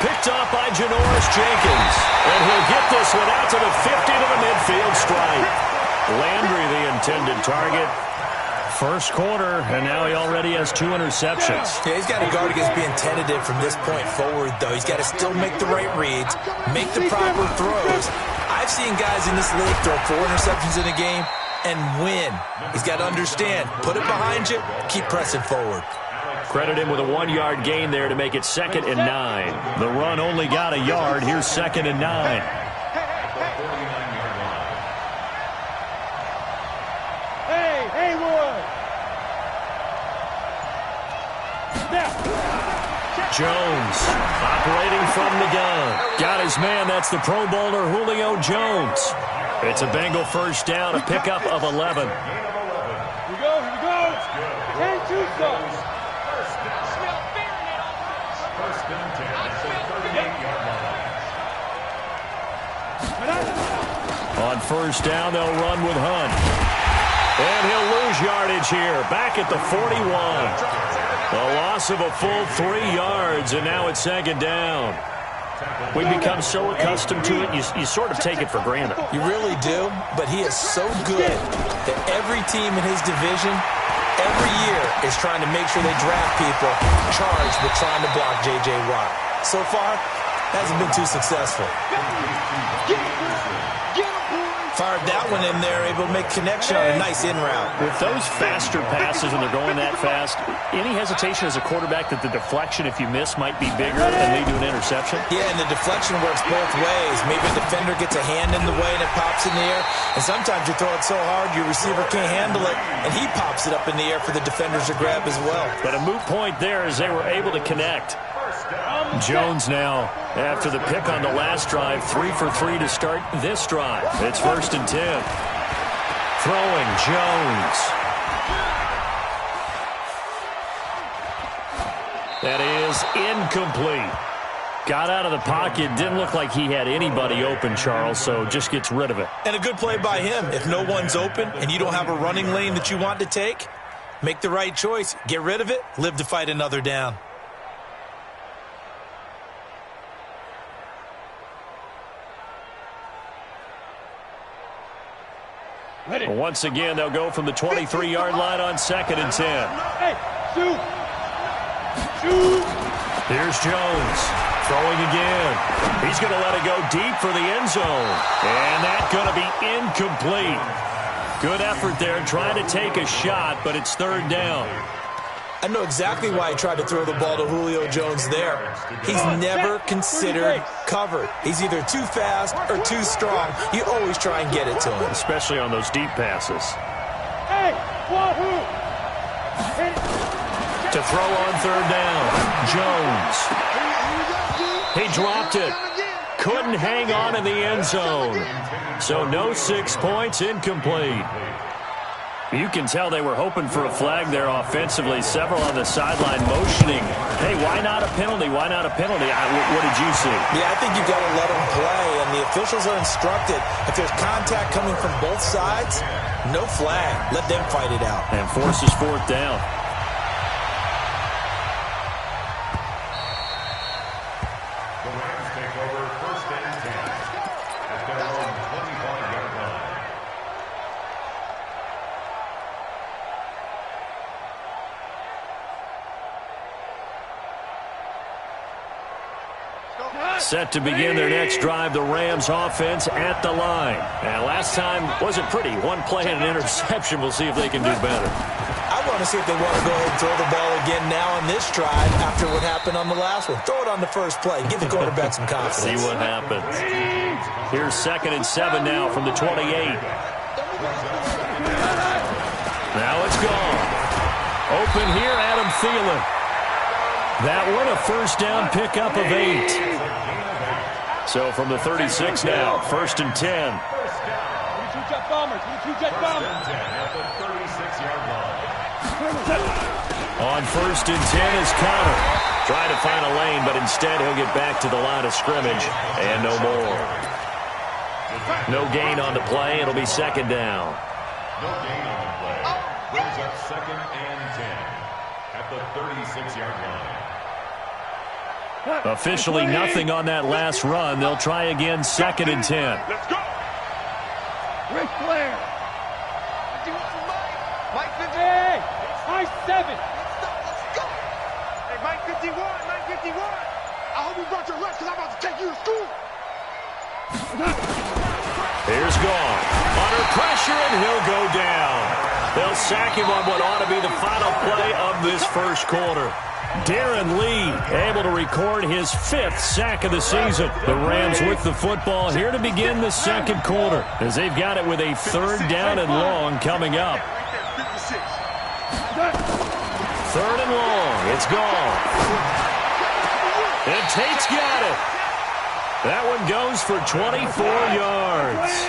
Picked off by Janoris Jenkins. And he'll get this one out to the 50 to the midfield stripe. Landry, the intended target. First quarter, and now he already has 2 interceptions. Yeah, he's got to guard against being tentative from this point forward, though. He's got to still make the right reads, make the proper throws. I've seen guys in this league throw 4 interceptions in a game and win. He's got to understand, put it behind you, keep pressing forward. Credit him with a 1-yard gain there to make it 2nd and 9. The run only got a yard. Here's 2nd and 9. Jones operating from the gun. Got his man. That's the Pro Bowler Julio Jones. It's a Bengal first down, a pickup of 11. Here we go. 10-2 subs. First and 10 at the 38-yard line. On first down, they'll run with Hunt. And he'll lose yardage here. Back at the 41. A loss of a full 3 yards, and now it's 2nd down. We become so accustomed to it, you sort of take it for granted. You really do, but he is so good that every team in his division, every year, is trying to make sure they draft people charged with trying to block J.J. Watt. So far, hasn't been too successful. Fired that one in there, able to make connection on a nice in route. With those faster passes when they're going that fast, any hesitation as a quarterback that the deflection, if you miss, might be bigger and lead to an interception? Yeah, and the deflection works both ways. Maybe a defender gets a hand in the way and it pops in the air. And sometimes you throw it so hard your receiver can't handle it, and he pops it up in the air for the defenders to grab as well. But a moot point there as they were able to connect. Jones now, after the pick on the last drive, 3 for 3 to start this drive. It's 1st and 10. Throwing, Jones. That is incomplete. Got out of the pocket, didn't look like he had anybody open, Charles, so just gets rid of it. And a good play by him. If no one's open and you don't have a running lane that you want to take, make the right choice. Get rid of it, live to fight another down. Once again, they'll go from the 23-yard line on 2nd and 10. Hey, shoot! Shoot! Here's Jones throwing again. He's going to let it go deep for the end zone. And that's going to be incomplete. Good effort there trying to take a shot, but it's 3rd down. I know exactly why he tried to throw the ball to Julio Jones there. He's never considered covered. He's either too fast or too strong. You always try and get it to him. Especially on those deep passes. Hey, wahoo! To throw on 3rd down, Jones. He dropped it. Couldn't hang on in the end zone. So no 6 points, incomplete. You can tell they were hoping for a flag there offensively. Several on the sideline motioning. Hey, why not a penalty? Why not a penalty? What did you see? Yeah, I think you've got to let them play, and the officials are instructed. If there's contact coming from both sides, no flag. Let them fight it out. And forces 4th down. The Rams take over 1st and 10 at their own 25-yard line. Set to begin their next drive, the Rams offense at the line. And last time wasn't pretty. 1 play and an interception. We'll see if they can do better. I want to see if they want to go ahead and throw the ball again now on this drive after what happened on the last one. Throw it on the first play. Give the quarterback some confidence. See what happens. Here's 2nd and 7 now from the 28. Now it's gone. Open here, Adam Thielen. That one a first down pickup of 8. So from the 36 now, 1st and 10. bombers. Two jet bombers. First and 10 at the 36-yard line. On first and 10 is Connor. Trying to find a lane, but instead he'll get back to the line of scrimmage and no more. No gain on the play. It'll be second down. No gain on the play. Brings up second and 10 at the 36-yard line. Officially nothing on that last run. They'll try again second and 10. Let's go. Ric Flair. Mike 50. Hey, high 7. Let's go. Hey, Mike 51. Mike 51. I hope you brought your lunch because I'm about to take you to school. Here's Gone. Under pressure, and he'll go down. They'll sack him on what ought to be the final play of this first quarter. Darren Lee able to record his 5th sack of the season. The Rams with the football here to begin the second quarter as they've got it with a 3rd down and long coming up. 3rd and long. It's Gone. And Tate's got it. That one goes for 24 yards.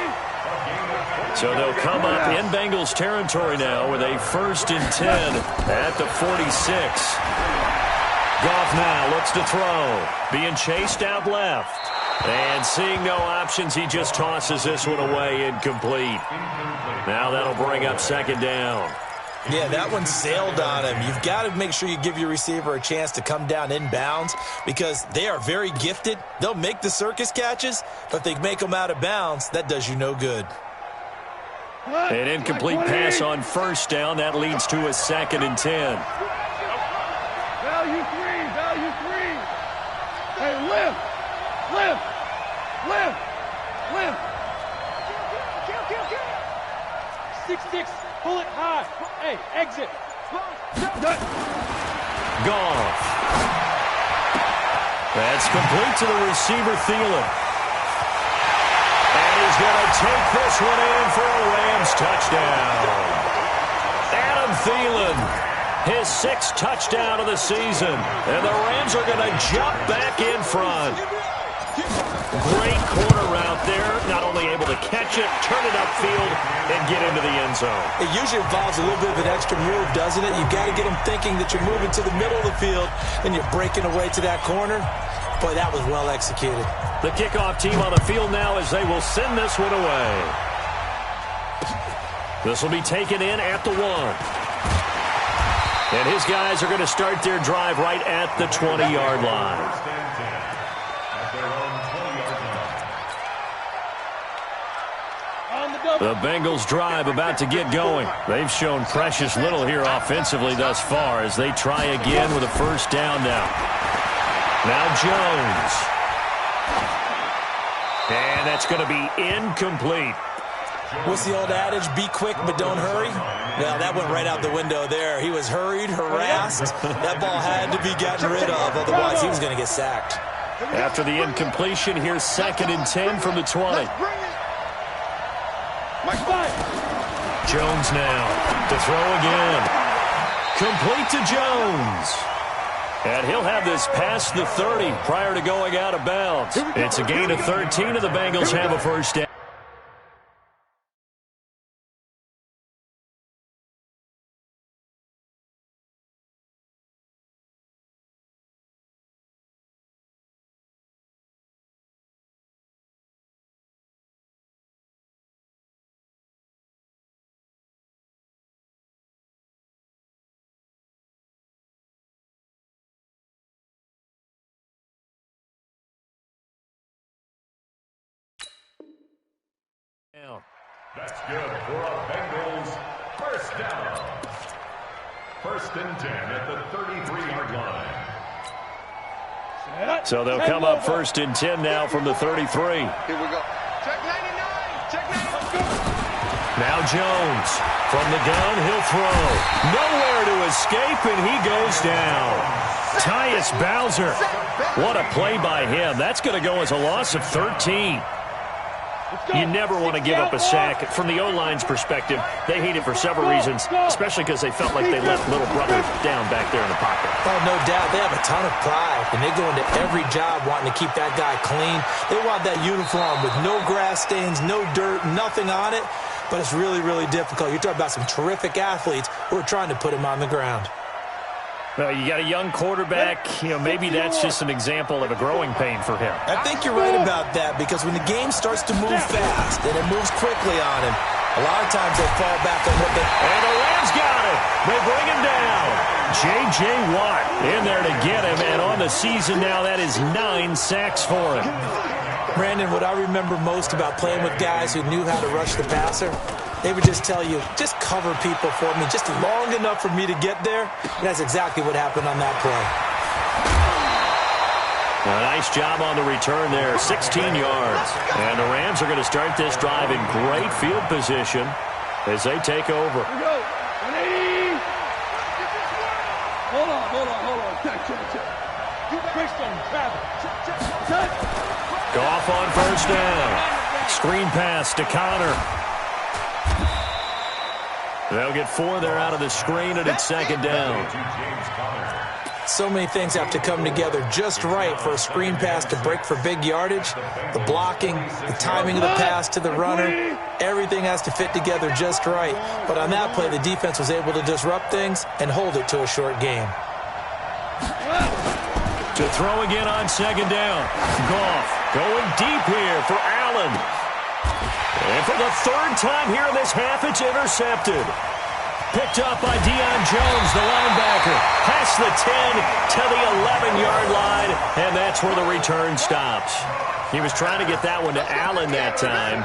So they'll come up in Bengals territory now with a 1st and 10 at the 46. Goff now looks to throw. Being chased out left. And seeing no options, he just tosses this one away incomplete. Now that'll bring up second down. Yeah, that one sailed on him. You've got to make sure you give your receiver a chance to come down inbounds because they are very gifted. They'll make the circus catches, but if they make them out of bounds, that does you no good. An incomplete pass on first down. That leads to a 2nd and 10. Value 3. Hey, lift. 6-6. Pull it high. Hey, exit. Goff. That's complete to the receiver, Thielen. And he's going to take this one in for a Rams touchdown. Adam Thielen, his 6th touchdown of the season. And the Rams are going to jump back in front. Great corner route there. Not only able to catch it, turn it upfield, and get into the end zone. It usually involves a little bit of an extra move, doesn't it? You've got to get them thinking that you're moving to the middle of the field and you're breaking away to that corner. Boy, that was well executed. The kickoff team on the field now as they will send this one away. This will be taken in at the 1. And his guys are going to start their drive right at the 20-yard line. The Bengals drive about to get going. They've shown precious little here offensively thus far as they try again with a 1st down now. Now Jones. And that's going to be incomplete. What's the old adage? Be quick, but don't hurry. Well, that went right out the window there. He was hurried, harassed. That ball had to be gotten rid of, otherwise he was going to get sacked. After the incompletion, here's 2nd and 10 from the 20. Jones now to throw again. Complete to Jones. And he'll have this past the 30 prior to going out of bounds. It's a gain of 13, and the Bengals have a 1st down. That's good for a Bengals 1st down. 1st and 10 at the 33-yard line. So they'll come up 1st and 10 now from the 33. Here we go. Check 99. Check 99. Now Jones from the gun. He'll throw. Nowhere to escape, and he goes down. Tyus Bowser. What a play by him. That's going to go as a loss of 13. You never want to give up a sack. From the O-line's perspective, they hate it for several reasons, especially because they felt like they left little brother down back there in the pocket. Oh, no doubt. They have a ton of pride, and they go into every job wanting to keep that guy clean. They want that uniform with no grass stains, no dirt, nothing on it. but it's really, really difficult. You're talking about some terrific athletes who are trying to put him on the ground. Well, you got a young quarterback. Maybe that's just an example of a growing pain for him. I think you're right about that, because when the game starts to move fast and it moves quickly on him, a lot of times they fall back on what they... And the Rams got it. They bring him down. J.J. Watt in there to get him, and on the season now, that is 9 sacks for him. Brandon, what I remember most about playing with guys who knew how to rush the passer, they would just tell you, just cover people for me, just long enough for me to get there. And that's exactly what happened on that play. A nice job on the return there, 16 yards. And the Rams are going to start this drive in great field position as they take over. Here we go. 180. Hold on. Check. Christian, Travis. Check. Goff on first down. Screen pass to Connor. They'll get 4 there out of the screen, and it's second down. So many things have to come together just right for a screen pass to break for big yardage. The blocking, the timing of the pass to the runner, everything has to fit together just right. But on that play, the defense was able to disrupt things and hold it to a short game. To throw again on second down. Goff going deep here for Allen. And for the third time here in this half, it's intercepted. Picked up by Deion Jones, the linebacker. Past the 10 to the 11-yard line, and that's where the return stops. He was trying to get that one to Allen that time.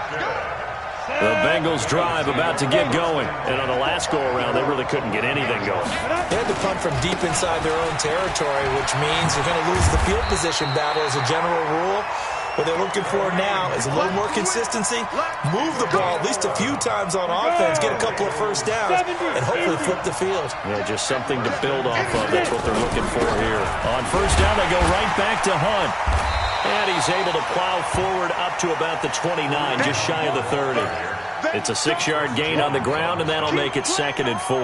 The Bengals drive about to get going. And on the last go-around, they really couldn't get anything going. They had to punt from deep inside their own territory, which means you're going to lose the field position battle as a general rule. What they're looking for now is a little more consistency, move the ball at least a few times on offense, get a couple of first downs, and hopefully flip the field. Yeah, just something to build off of. That's what they're looking for here. On first down, they go right back to Hunt. And he's able to plow forward up to about the 29, just shy of the 30. It's a 6-yard gain on the ground, and that'll make it 2nd and 4.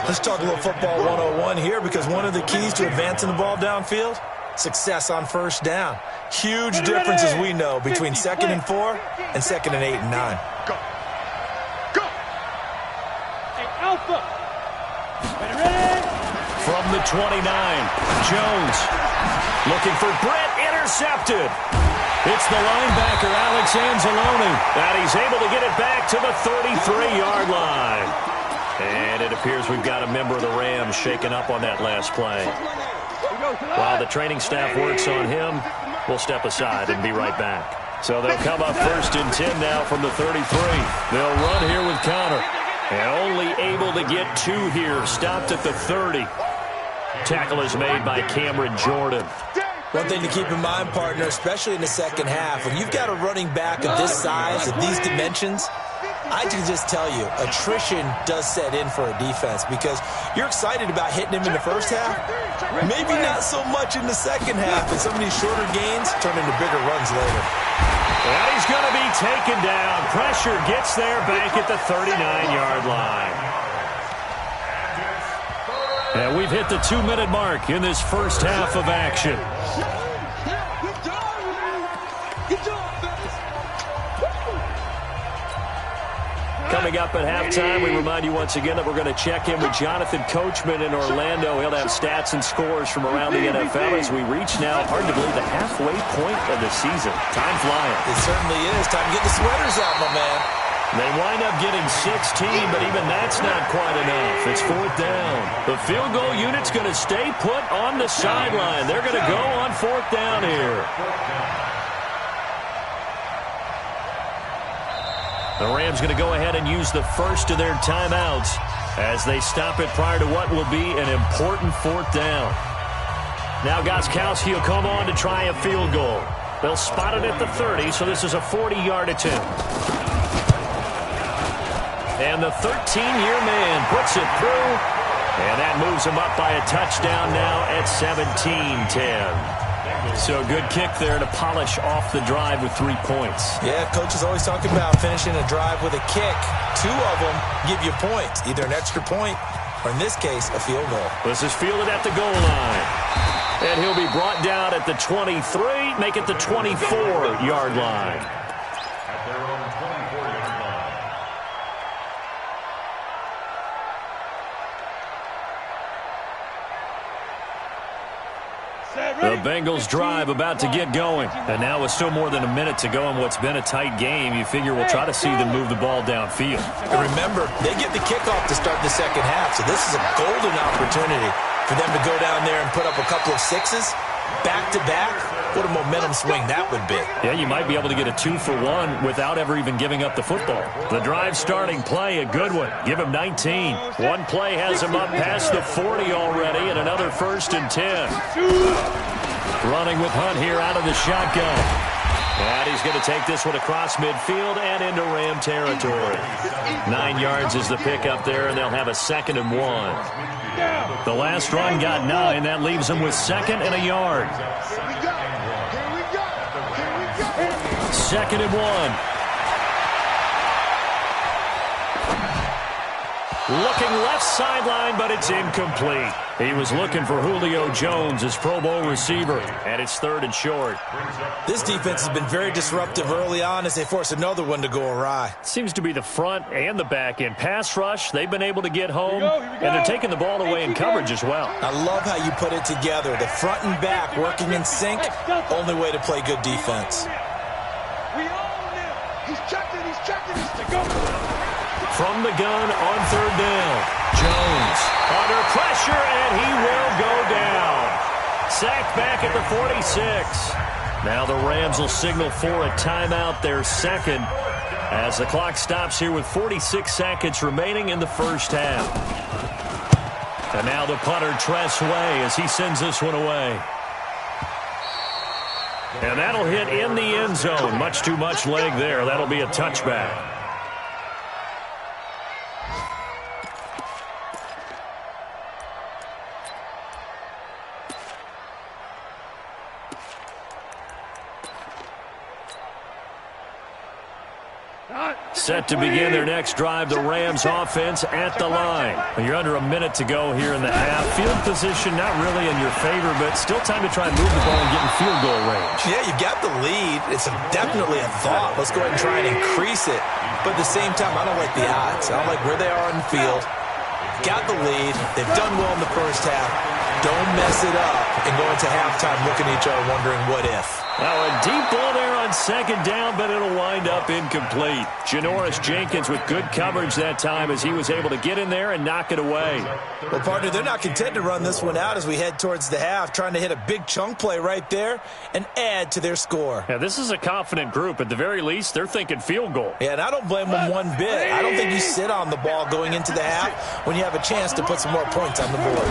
Let's talk a little football 101 here, because one of the keys to advancing the ball downfield, success on first down. Huge difference, as we know, between 2nd and 4 and 2nd and 8 and 9. Go! Hey, Alpha! Ready? From the 29, Jones looking for Britt, intercepted. It's the linebacker, Alex Anzalone, and he's able to get it back to the 33-yard line. And it appears we've got a member of the Rams shaken up on that last play. While the training staff works on him, we'll step aside and be right back. So they'll come up 1st and 10 now from the 33. They'll run here with Connor. And only able to get 2 here, stopped at the 30. Tackle is made by Cameron Jordan. One thing to keep in mind, partner, especially in the second half, when you've got a running back of this size, of these dimensions, I can just tell you, attrition does set in for a defense, because you're excited about hitting him in the first half, maybe not so much in the second half, and some of these shorter gains turn into bigger runs later. And he's going to be taken down. Pressure gets there back at the 39-yard line. And we've hit the 2-minute mark in this first half of action. Coming up at halftime, we remind you once again that we're going to check in with Jonathan Coachman in Orlando. He'll have stats and scores from around the NFL as we reach now, hard to believe, the halfway point of the season. Time flying. It certainly is. Time to get the sweaters out, my man. They wind up getting 16, but even that's not quite enough. It's 4th down. The field goal unit's going to stay put on the sideline. They're going to go on 4th down here. The Rams going to go ahead and use the first of their timeouts as they stop it prior to what will be an important 4th down. Now Gostkowski will come on to try a field goal. They'll spot it at the 30, so this is a 40-yard attempt. And the 13-year man puts it through, and that moves him up by a touchdown now at 17-10. So good kick there to polish off the drive with 3 points. Yeah, coach is always talking about finishing a drive with a kick. 2 of them give you points, either an extra point or, in this case, a field goal. This is fielded at the goal line. And he'll be brought down at the 23, make it the 24-yard line. The Bengals drive about to get going. And now with still more than a minute to go in what's been a tight game, you figure we'll try to see them move the ball downfield. And remember, they get the kickoff to start the second half, so this is a golden opportunity for them to go down there and put up a couple of sixes back-to-back. What a momentum swing that would be. Yeah, you might be able to get a 2-for-1 without ever even giving up the football. The drive starting play, a good one. Give him 19. One play has him up past the 40 already, and another 1st and 10. Running with Hunt here out of the shotgun. And he's going to take this one across midfield and into Ram territory. 9 yards is the pickup there, and they'll have a 2nd and 1. The last run got 9. That leaves them with 2nd and a yard. 2nd and 1. Looking left sideline, but it's incomplete. He was looking for Julio Jones, his Pro Bowl receiver, and it's 3rd and short. This defense has been very disruptive early on as they force another one to go awry. Seems to be the front and the back end. Pass rush, they've been able to get home, and they're taking the ball away in coverage as well. I love how you put it together. The front and back working in sync, only way to play good defense. He's checking, he's to go. From the gun on 3rd down. Jones under pressure, and he will go down. Sacked back at the 46. Now the Rams will signal for a timeout, their 2nd, as the clock stops here with 46 seconds remaining in the first half. And now the punter, Tress Way, as he sends this one away. And that'll hit in the end zone. Much too much leg there. That'll be a touchback. Set to begin their next drive, the Rams offense at the line. You're under a minute to go here in the half. Field position not really in your favor, but still time to try and move the ball and get in field goal range. Yeah, you got the lead. It's definitely a thought. Let's go ahead and try and increase it. But at the same time, I don't like the odds. I don't like where they are in the field. Got the lead. They've done well in the first half. Don't mess it up and go into halftime looking at each other wondering what if. Now a deep ball there on 2nd down, but it'll wind up incomplete. Janoris Jenkins with good coverage that time as he was able to get in there and knock it away. Well, partner, they're not content to run this one out as we head towards the half, trying to hit a big chunk play right there and add to their score. Yeah, this is a confident group. At the very least, they're thinking field goal. Yeah, and I don't blame them one bit. I don't think you sit on the ball going into the half when you have a chance to put some more points on the board.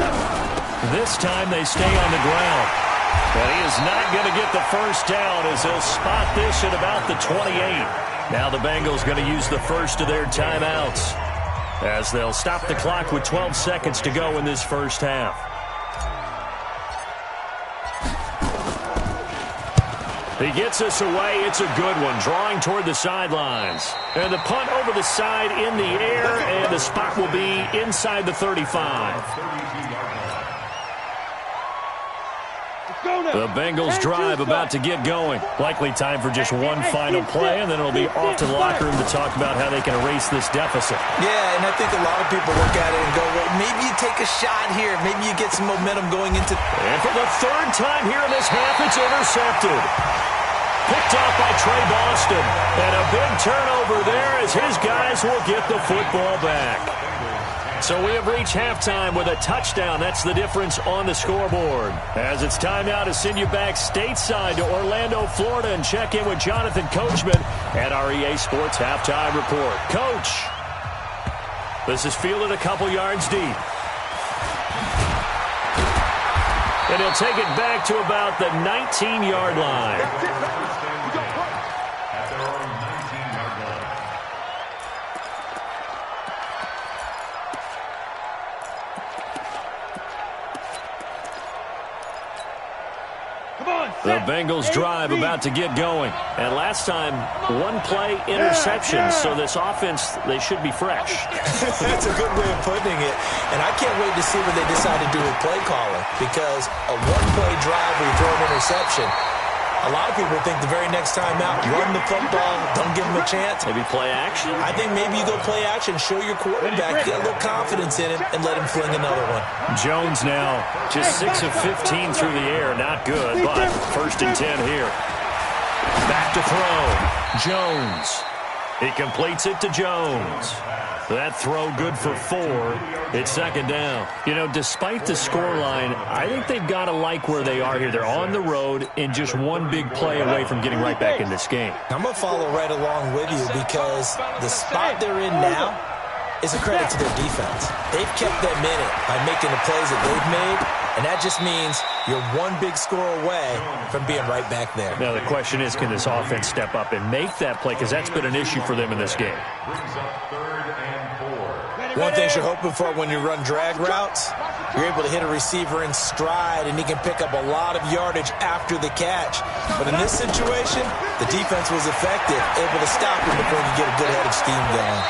This time they stay on the ground. But he is not going to get the first down as they'll spot this at about the 28. Now the Bengals going to use the first of their timeouts as they'll stop the clock with 12 seconds to go in this first half. He gets us away. It's a good one, drawing toward the sidelines. And the punt over the side in the air, and the spot will be inside the 35. The Bengals drive about to get going. Likely time for just one final play, and then it'll be off to the locker room to talk about how they can erase this deficit. Yeah, and I think a lot of people look at it and go, well, maybe you take a shot here. Maybe you get some momentum going into... And for the 3rd time here in this half, it's intercepted. Picked off by Trey Boston. And a big turnover there as his guys will get the football back. So we have reached halftime with a touchdown. That's the difference on the scoreboard. As it's time now to send you back stateside to Orlando, Florida, and check in with Jonathan Coachman at our EA Sports Halftime Report. Coach, this is fielded a couple yards deep. And he'll take it back to about the 19-yard line. The Bengals drive about to get going. And last time, one play interception. So this offense, they should be fresh. That's a good way of putting it. And I can't wait to see what they decide to do with play calling. Because a one-play drive where you throw an interception, A lot of people think the very next time out, run the football, don't give him a chance. Maybe play action? I think maybe you go play action, show your quarterback, get a little confidence in him, and let him fling another one. Jones now just 6 of 15 through the air. Not good, but 1st and 10 here. Back to throw. Jones. He completes it to Jones. That throw good for 4. It's 2nd down. You know, despite the scoreline, I think they've got to like where they are here. They're on the road and just one big play away from getting right back in this game. I'm going to follow right along with you because the spot they're in now is a credit to their defense. They've kept them in it by making the plays that they've made, and that just means you're one big score away from being right back there. Now, the question is, can this offense step up and make that play? Because that's been an issue for them in this game. Brings up 3rd and 4. One thing you're hoping for when you run drag routes, you're able to hit a receiver in stride, and he can pick up a lot of yardage after the catch. But in this situation, the defense was effective, able to stop him before he could get a good head of steam going.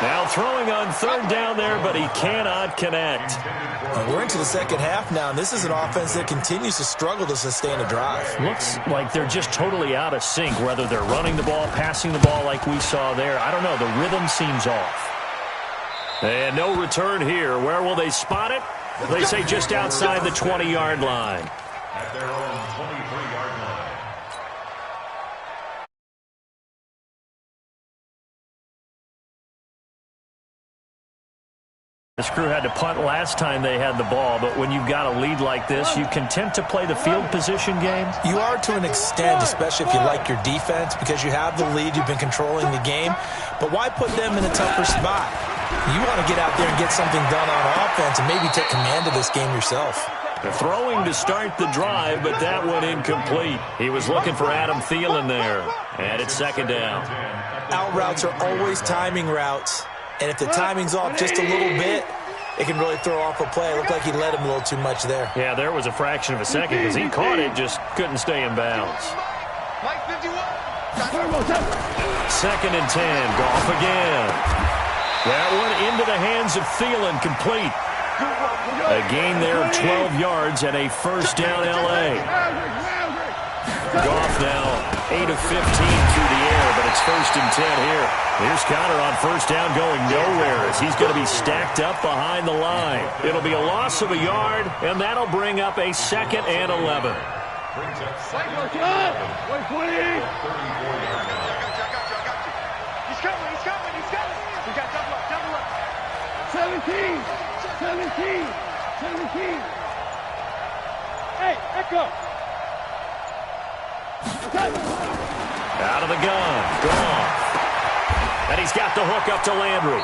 Now throwing on 3rd down there, but he cannot connect. We're into the second half now, and this is an offense that continues to struggle to sustain a drive. Looks like they're just totally out of sync, whether they're running the ball, passing the ball like we saw there. I don't know. The rhythm seems off. And no return here. Where will they spot it? They say just outside the 20-yard line. At their own 23-yard line. This crew had to punt last time they had the ball, but when you've got a lead like this, you content to play the field position game? You are to an extent, especially if you like your defense, because you have the lead, you've been controlling the game. But why put them in a tougher spot? You want to get out there and get something done on offense and maybe take command of this game yourself. They're throwing to start the drive, but that one incomplete. He was looking for Adam Thielen there, and it's 2nd down. Out routes are always timing routes. And if the timing's off just a little bit, it can really throw off a play. It looked like he led him a little too much there. Yeah, there was a fraction of a second because he caught it, just couldn't stay in bounds. 2nd and 10, Goff again. That one into the hands of Thielen, complete. A gain there of 12 yards and a 1st down L.A. Goff now 8 of 15 through the air, but it's 1st and 10 here. Here's Connor on 1st down going nowhere as he's going to be stacked up behind the line. It'll be a loss of a yard, and that'll bring up a 2nd and 11. Brings up 2nd and 11. 34-yard line. He's coming. We got double up. 17. Hey, echo. Out of the gun, Goff. And he's got the hook up to Landry.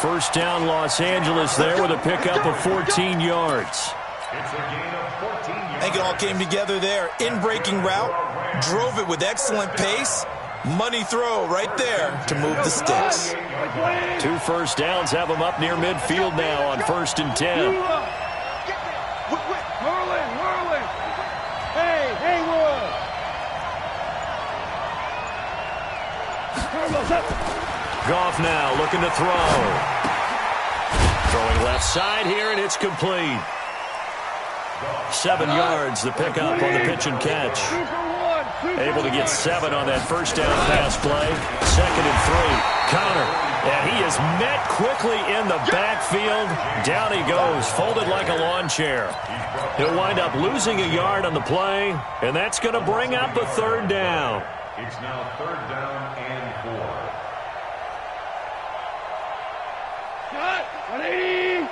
1st down Los Angeles there with a pickup of 14 yards. It's a gain of 14 yards. I think it all came together there. In-breaking route, drove it with excellent pace. Money throw right there to move the sticks. 2 first downs have him up near midfield now on 1st and 10. Whirling. Hey, Haywood. Goff now looking to throw. Throwing left side here, and it's complete. 7 yards, the pickup on the pitch and catch. Able to get 7 on that 1st down pass play. 2nd and 3. Connor. And he is met quickly in the backfield. Down he goes, folded like a lawn chair. He'll wind up losing a yard on the play, and that's going to bring up a 3rd down. It's now 3rd down and 4. Cut. 180.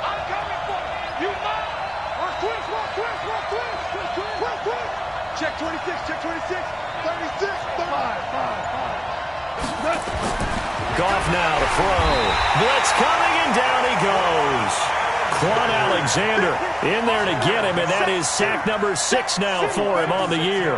I'm coming for you. Work twist. Check 26. 36. 5. Goff now to throw. Blitz coming, and down he goes. Quan Alexander in there to get him, and that is sack number 6 now for him on the year.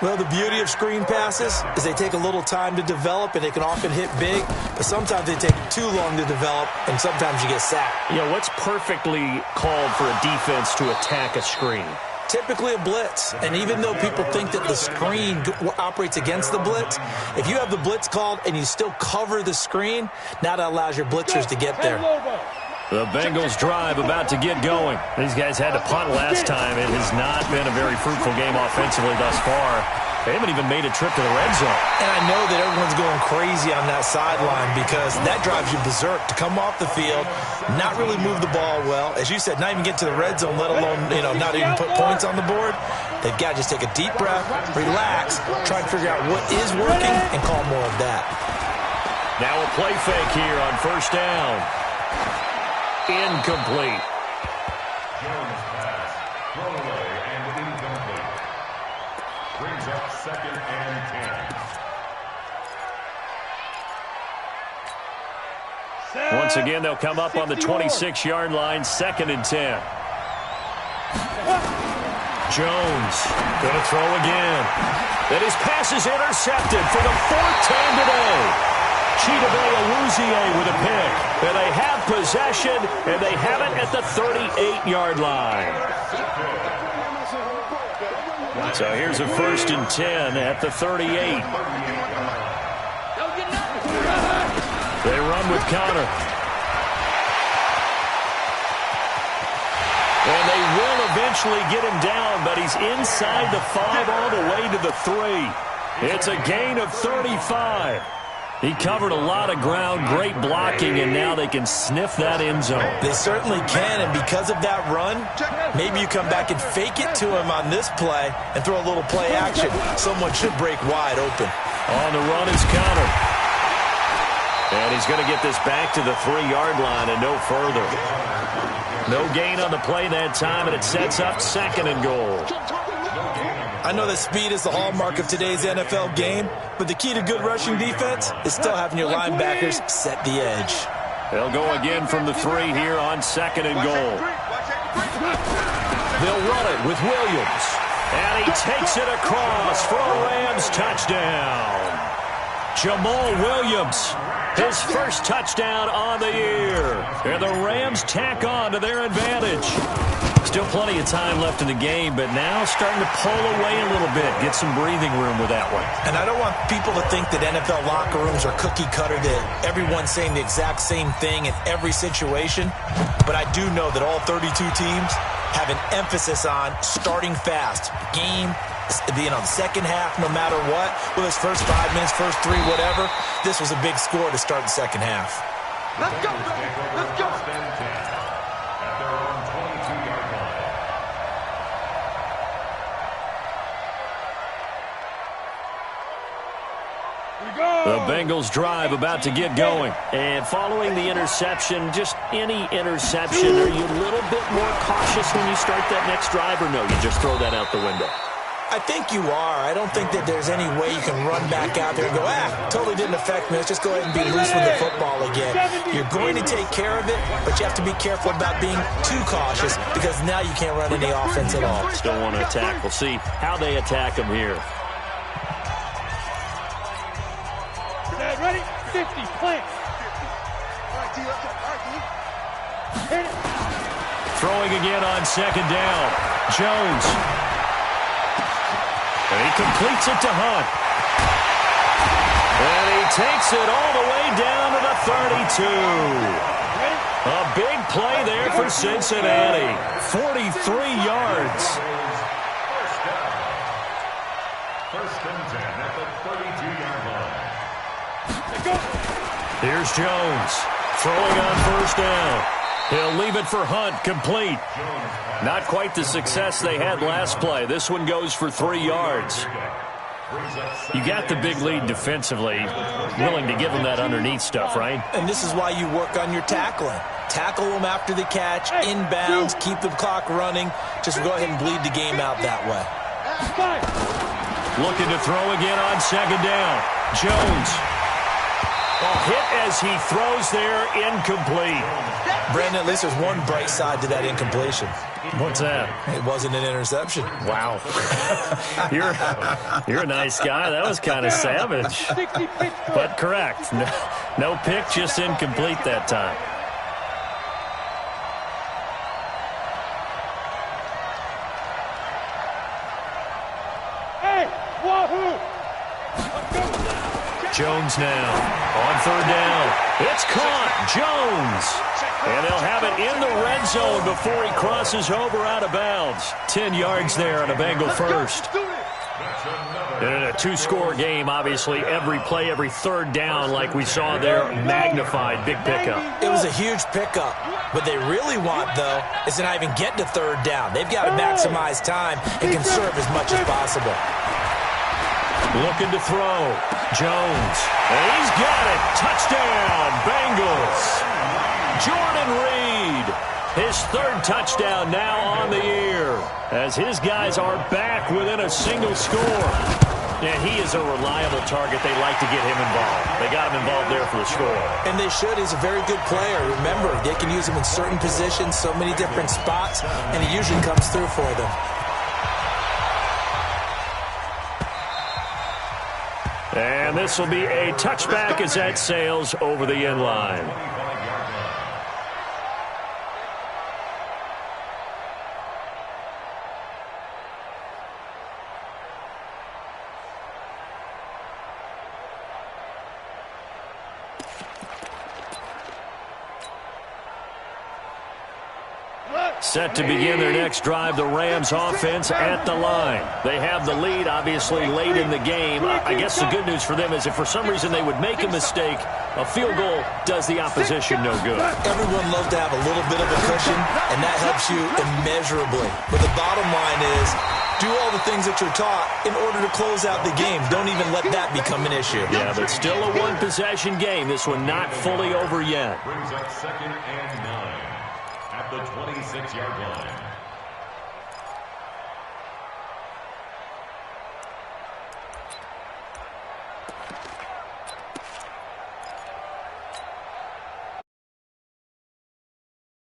Well, the beauty of screen passes is they take a little time to develop, and they can often hit big, but sometimes they take too long to develop, and sometimes you get sacked. You know, what's perfectly called for a defense to attack a screen? Typically a blitz, and even though people think that the screen operates against the blitz, if you have the blitz called and you still cover the screen, now that allows your blitzers to get there. The Bengals drive about to get going. These guys had to punt last time. It has not been a very fruitful game offensively thus far. They haven't even made a trip to the red zone. And I know that everyone's going crazy on that sideline because that drives you berserk to come off the field, not really move the ball well. As you said, not even get to the red zone, let alone, not even put points on the board. They've got to just take a deep breath, relax, try and figure out what is working, and call more of that. Now a play fake here on first down. Incomplete. Jones pass, thrown away and incomplete. Brings up 2nd and 10. Once again, they'll come up on the 26-yard line, 2nd and 10. Jones going to throw again. And his pass is intercepted for the 4th time today. Chidobe Awuzie with a pick. And they have possession, and they have it at the 38-yard line. So here's a 1st and 10 at the 38. They run with Connor. And they will eventually get him down, but he's inside the 5 all the way to the 3. It's a gain of 35. He covered a lot of ground, great blocking, and now they can sniff that end zone. They certainly can, and because of that run, maybe you come back and fake it to him on this play and throw a little play action. Someone should break wide open. On the run is Connor. And he's going to get this back to the 3-yard line and no further. No gain on the play that time, and it sets up 2nd and goal. I know that speed is the hallmark of today's NFL game, but the key to good rushing defense is still having your linebackers set the edge. They'll go again from the 3 here on 2nd and goal. They'll run it with Williams. And he takes it across for a Rams touchdown. Jamal Williams, his first touchdown on the year. And the Rams tack on to their advantage. Still plenty of time left in the game, but now starting to pull away a little bit. Get some breathing room with that one. And I don't want people to think that NFL locker rooms are cookie cutter, that everyone's saying the exact same thing in every situation. But I do know that all 32 teams have an emphasis on starting fast. Game, the second half, no matter what, whether it's first 5 minutes, first 3, whatever, this was a big score to start the second half. Let's go, let's go. The Bengals drive about to get going. And following the interception, just any interception, are you a little bit more cautious when you start that next drive, or no, you just throw that out the window? I think you are. I don't think that there's any way you can run back out there and go, totally didn't affect me. Let's just go ahead and be loose with the football again. You're going to take care of it, but you have to be careful about being too cautious because now you can't run any offense at all. Still want to attack. We'll see how they attack them here. Ready? 50, plant. Throwing again on 2nd down. Jones. And he completes it to Hunt. And he takes it all the way down to the 32. A big play there for Cincinnati. 43 yards. First and 10 at the 32-yard line. Here's Jones. Throwing on first down. He'll leave it for Hunt, complete. Not quite the success they had last play. This one goes for 3 yards. You got the big lead defensively. Willing to give them that underneath stuff, right? And this is why you work on your tackling. Tackle them after the catch, inbounds, keep the clock running. Just go ahead and bleed the game out that way. Looking to throw again on 2nd down. Jones. Hit as he throws there, incomplete. Brandon, at least there's one bright side to that incompletion. What's that? It wasn't an interception. Wow. You're a nice guy. That was kind of savage. But correct. No pick, just incomplete that time. Hey, wahoo! Let's go. Jones now on third down. It's caught. Jones. And they'll have it in the red zone before he crosses over out of bounds. 10 yards there on a Bengal first. And in a two-score game, obviously, every play, every third down, like we saw there, magnified. Big pickup. It was a huge pickup. What they really want, though, is to not even get to third down. They've got to maximize time and conserve as much as possible. Looking to throw. Jones. And he's got it. Touchdown, Bengals. Jordan Reed. His third touchdown now on the year, as his guys are back within a single score. And he is a reliable target. They like to get him involved. They got him involved there for the score. And they should. He's a very good player. Remember, they can use him in certain positions, so many different spots, and he usually comes through for them. And this will be a touchback as that sails over the end line. Set to begin their next drive, the Rams offense at the line. They have the lead, obviously, late in the game. I guess the good news for them is if for some reason they would make a mistake, a field goal does the opposition no good. Everyone loves to have a little bit of a cushion, and that helps you immeasurably. But the bottom line is, do all the things that you're taught in order to close out the game. Don't even let that become an issue. Yeah, but still a one-possession game. This one not fully over yet. Brings up 2nd and 9 at the 26-yard line.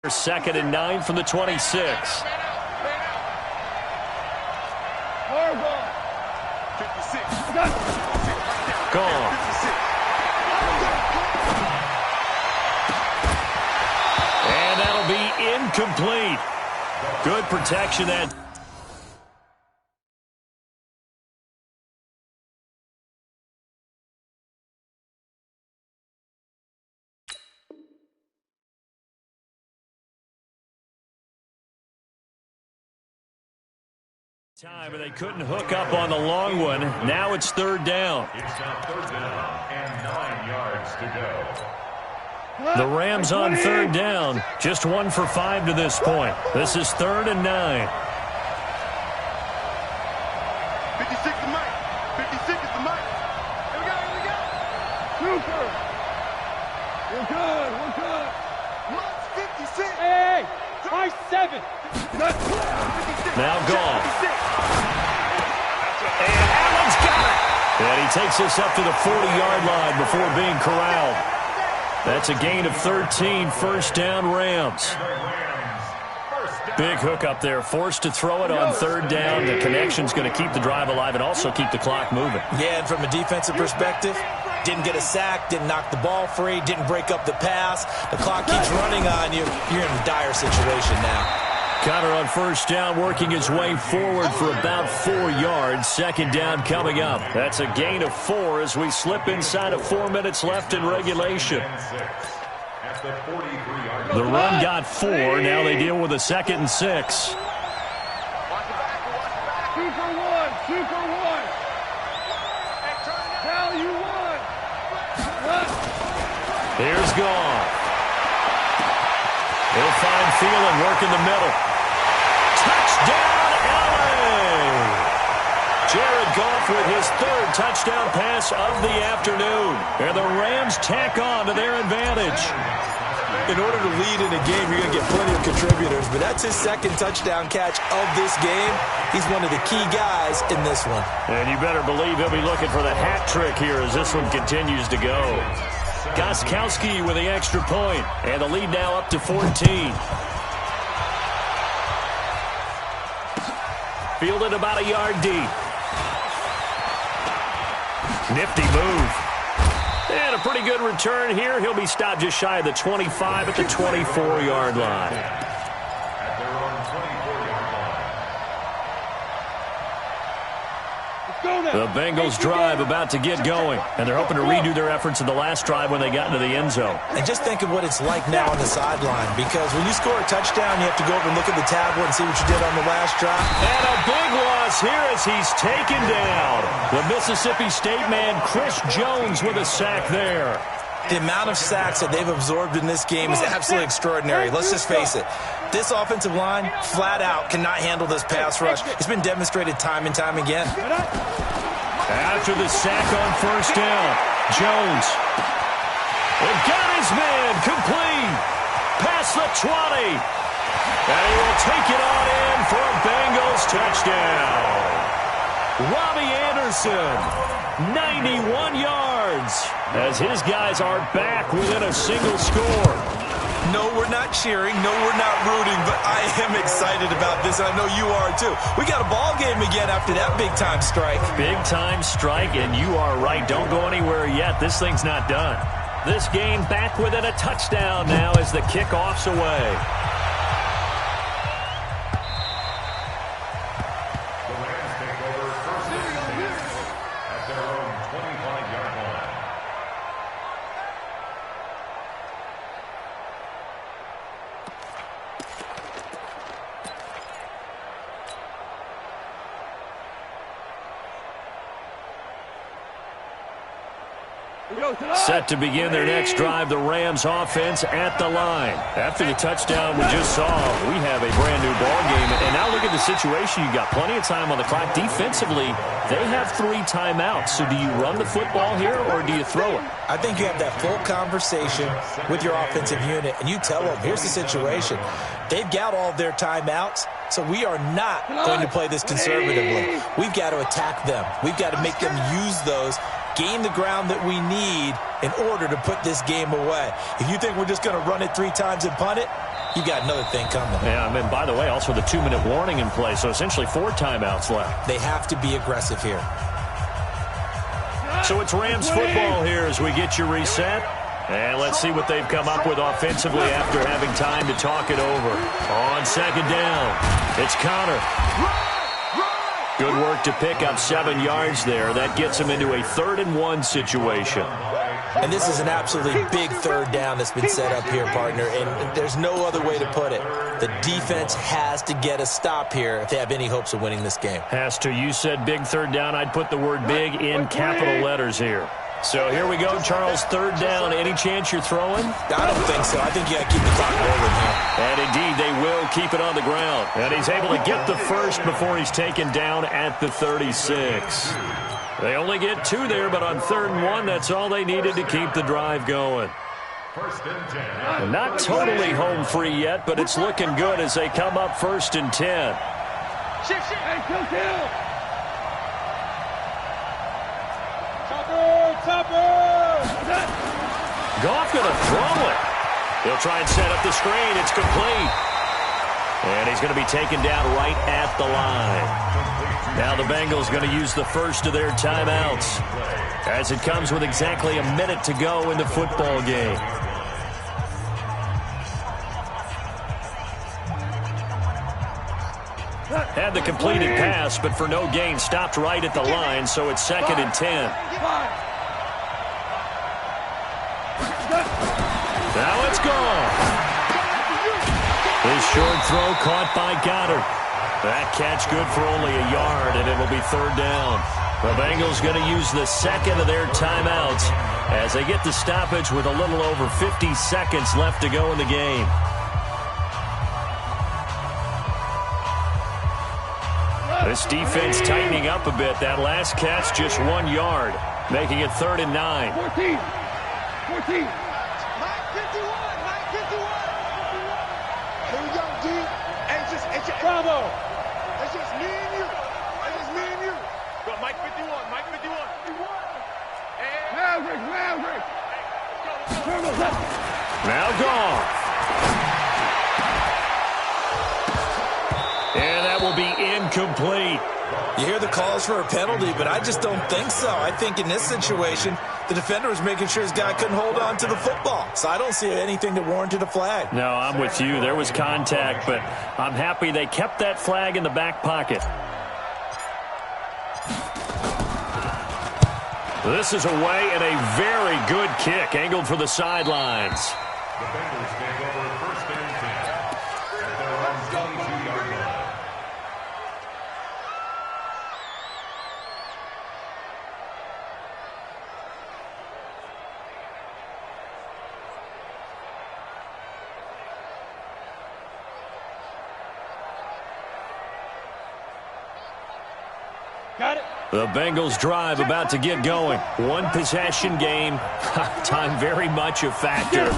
Second and 9 from the 26. Gone. And that'll be incomplete. Good protection that. Time, and they couldn't hook up on the long one. Now it's third down. It's now third down and 9 yards to go. The Rams on third down. Just 1 for 5 to this point. This is 3rd and 9. 56 is Mike. 56 is the Mike. Here we go, here we go. Super. We're good, we're good. Mike's 56. Hey, Mike's 7. Now gone. And Allen's got it. And he takes us up to the 40-yard line before being corralled. That's a gain of 13, first down Rams. Big hook up there, forced to throw it on third down. The connection's going to keep the drive alive and also keep the clock moving. Yeah, and from a defensive perspective, didn't get a sack, didn't knock the ball free, didn't break up the pass. The clock keeps running on you. You're in a dire situation now. Connor on first down, working his way forward for about 4 yards. Second down coming up. That's a gain of 4 as we slip inside of 4 minutes left in regulation. The run got 4. Now they deal with a 2nd and 6. 2 for 1. 2 for 1. Value 1. Here's Goff. He'll find Thielen, work in the middle. Touchdown, L.A. Jared Goff with his 3rd touchdown pass of the afternoon. And the Rams tack on to their advantage. In order to lead in a game, you're going to get plenty of contributors, but that's his 2nd touchdown catch of this game. He's one of the key guys in this one. And you better believe he'll be looking for the hat trick here as this one continues to go. Gostkowski with the extra point, and the lead now up to 14. Fielded about a yard deep. Nifty move. And a pretty good return here. He'll be stopped just shy of the 25 at the 24-yard line. Let's go. The Bengals drive about to get going, and they're hoping to redo their efforts in the last drive when they got into the end zone. And just think of what it's like now on the sideline, because when you score a touchdown, you have to go over and look at the tablet and see what you did on the last drive. And a big loss here as he's taken down. The Mississippi State man, Chris Jones, with a sack there. The amount of sacks that they've absorbed in this game is absolutely extraordinary. Let's just face it. This offensive line, flat out, cannot handle this pass rush. It's been demonstrated time and time again. After the sack on first down, Jones. It got his man complete. Past the 20. And he will take it on in for a Bengals touchdown. Robbie Anderson, 91 yards, as his guys are back within a single score. No, we're not cheering. No, we're not rooting, but I am excited about this. I know you are, too. We got a ball game again after that big-time strike. Big-time strike, and you are right. Don't go anywhere yet. This thing's not done. This game back within a touchdown now as the kickoff's away. The Rams take over first and 10 at their own 25-yard line. Set to begin their next drive, the Rams offense at the line. After the touchdown we just saw, we have a brand new ball game. And now look at the situation. You've got plenty of time on the clock. Defensively, they have 3 timeouts. So do you run the football here or do you throw it? I think you have that full conversation with your offensive unit, and you tell them, here's the situation. They've got all of their timeouts, so we are not going to play this conservatively. We've got to attack them. We've got to make them use those, gain the ground that we need in order to put this game away. If you think we're just going to run it 3 times and punt it, you got another thing coming. Yeah, I mean, by the way, also the 2-minute warning in play, so essentially 4 timeouts left. They have to be aggressive here. So it's Rams football here as we get you reset. And let's see what they've come up with offensively after having time to talk it over. On second down, it's Connor. Good work to pick up 7 yards there. That gets him into a 3rd and 1 situation. And this is an absolutely big 3rd down that's been set up here, partner, and there's no other way to put it. The defense has to get a stop here if they have any hopes of winning this game. Has to. You said big 3rd down. I'd put the word big in capital letters here. So here we go, Charles, 3rd down. Any chance you're throwing? I don't think so. I think you got to keep the clock rolling here. And indeed, they will keep it on the ground. And he's able to get the first before he's taken down at the 36. They only get 2 there, but on 3rd and 1, that's all they needed to keep the drive going. First and 10. Not totally home free yet, but it's looking good as they come up 1st and 10. Shift. Hey, kill. Goff going to throw it. He'll try and set up the screen. It's complete. And he's going to be taken down right at the line. Now the Bengals going to use the first of their timeouts as it comes with exactly a minute to go in the football game. Had the completed pass, but for no gain, stopped right at the line, so it's 2nd and 10. Now it's gone. His short throw caught by Goddard. That catch good for only a yard, and it'll be 3rd down. The Bengals going to use the 2nd of their timeouts as they get the stoppage with a little over 50 seconds left to go in the game. This defense tightening up a bit. That last catch just 1 yard, making it 3rd and 9. 14. Bravo! It's just me and you. Go, Mike 51. Maverick. Now gone. And that will be incomplete. You hear the calls for a penalty, but I just don't think so. I think in this situation, the defender was making sure his guy couldn't hold on to the football. So I don't see anything that warranted a flag. No, I'm with you. There was contact, but I'm happy they kept that flag in the back pocket. This is away and a very good kick angled for the sidelines. The Bengals take over first and 10 at their own 22-yard line. Got it. The Bengals drive about to get going. One possession game. Time very much a factor.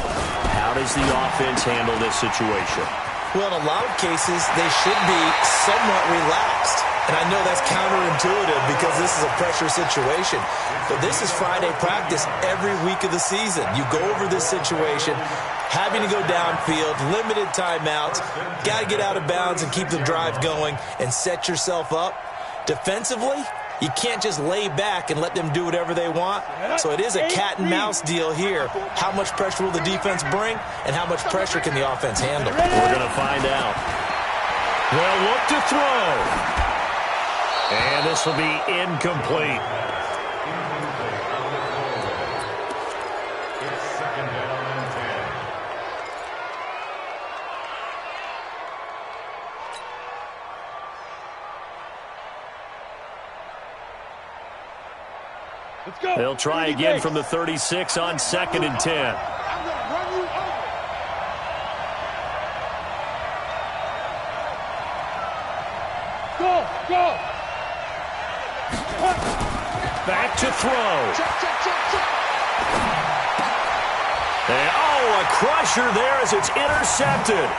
How does the offense handle this situation? Well, in a lot of cases, they should be somewhat relaxed. And I know that's counterintuitive because this is a pressure situation. But this is Friday practice every week of the season. You go over this situation, having to go downfield, limited timeouts, got to get out of bounds and keep the drive going and set yourself up. Defensively, you can't just lay back and let them do whatever they want. So it is a cat and mouse deal here. How much pressure will the defense bring, and how much pressure can the offense handle? We're going to find out. They'll look to throw. And this will be incomplete. It's second down and 10. Let's go. They'll try again from the 36 on second and 10. I'm gonna run you over. Go. Back to throw. Check. And, a crusher there as it's intercepted.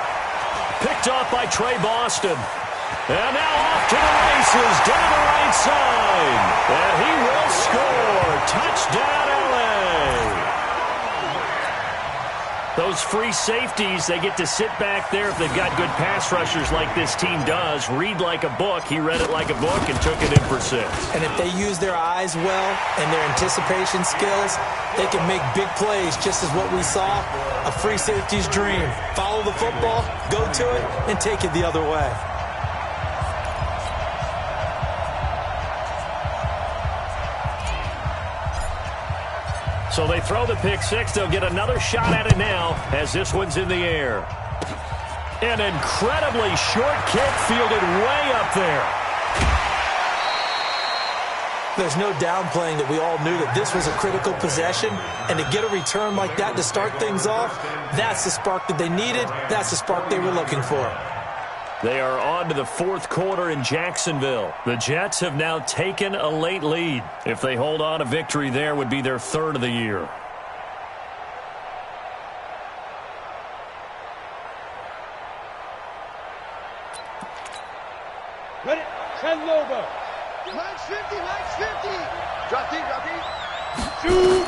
Picked off by Trey Boston. And now off to the races, down the right side. And he will score. Touchdown, LA. Those free safeties, they get to sit back there if they've got good pass rushers like this team does. Read like a book. He read it like a book and took it in for 6. And if they use their eyes well and their anticipation skills, they can make big plays, just as what we saw, a free safety's dream. Follow the football, go to it, and take it the other way. So they throw the pick 6. They'll get another shot at it now as this one's in the air. An incredibly short kick fielded way up there. There's no downplaying that we all knew that this was a critical possession, and to get a return like that to start things off, that's the spark that they needed. That's the spark they were looking for. They are on to the fourth quarter in Jacksonville. The Jets have now taken a late lead. If they hold on, a victory there would be their 3rd of the year. Ready? Send over. Line 50. Drop deep. Shoot.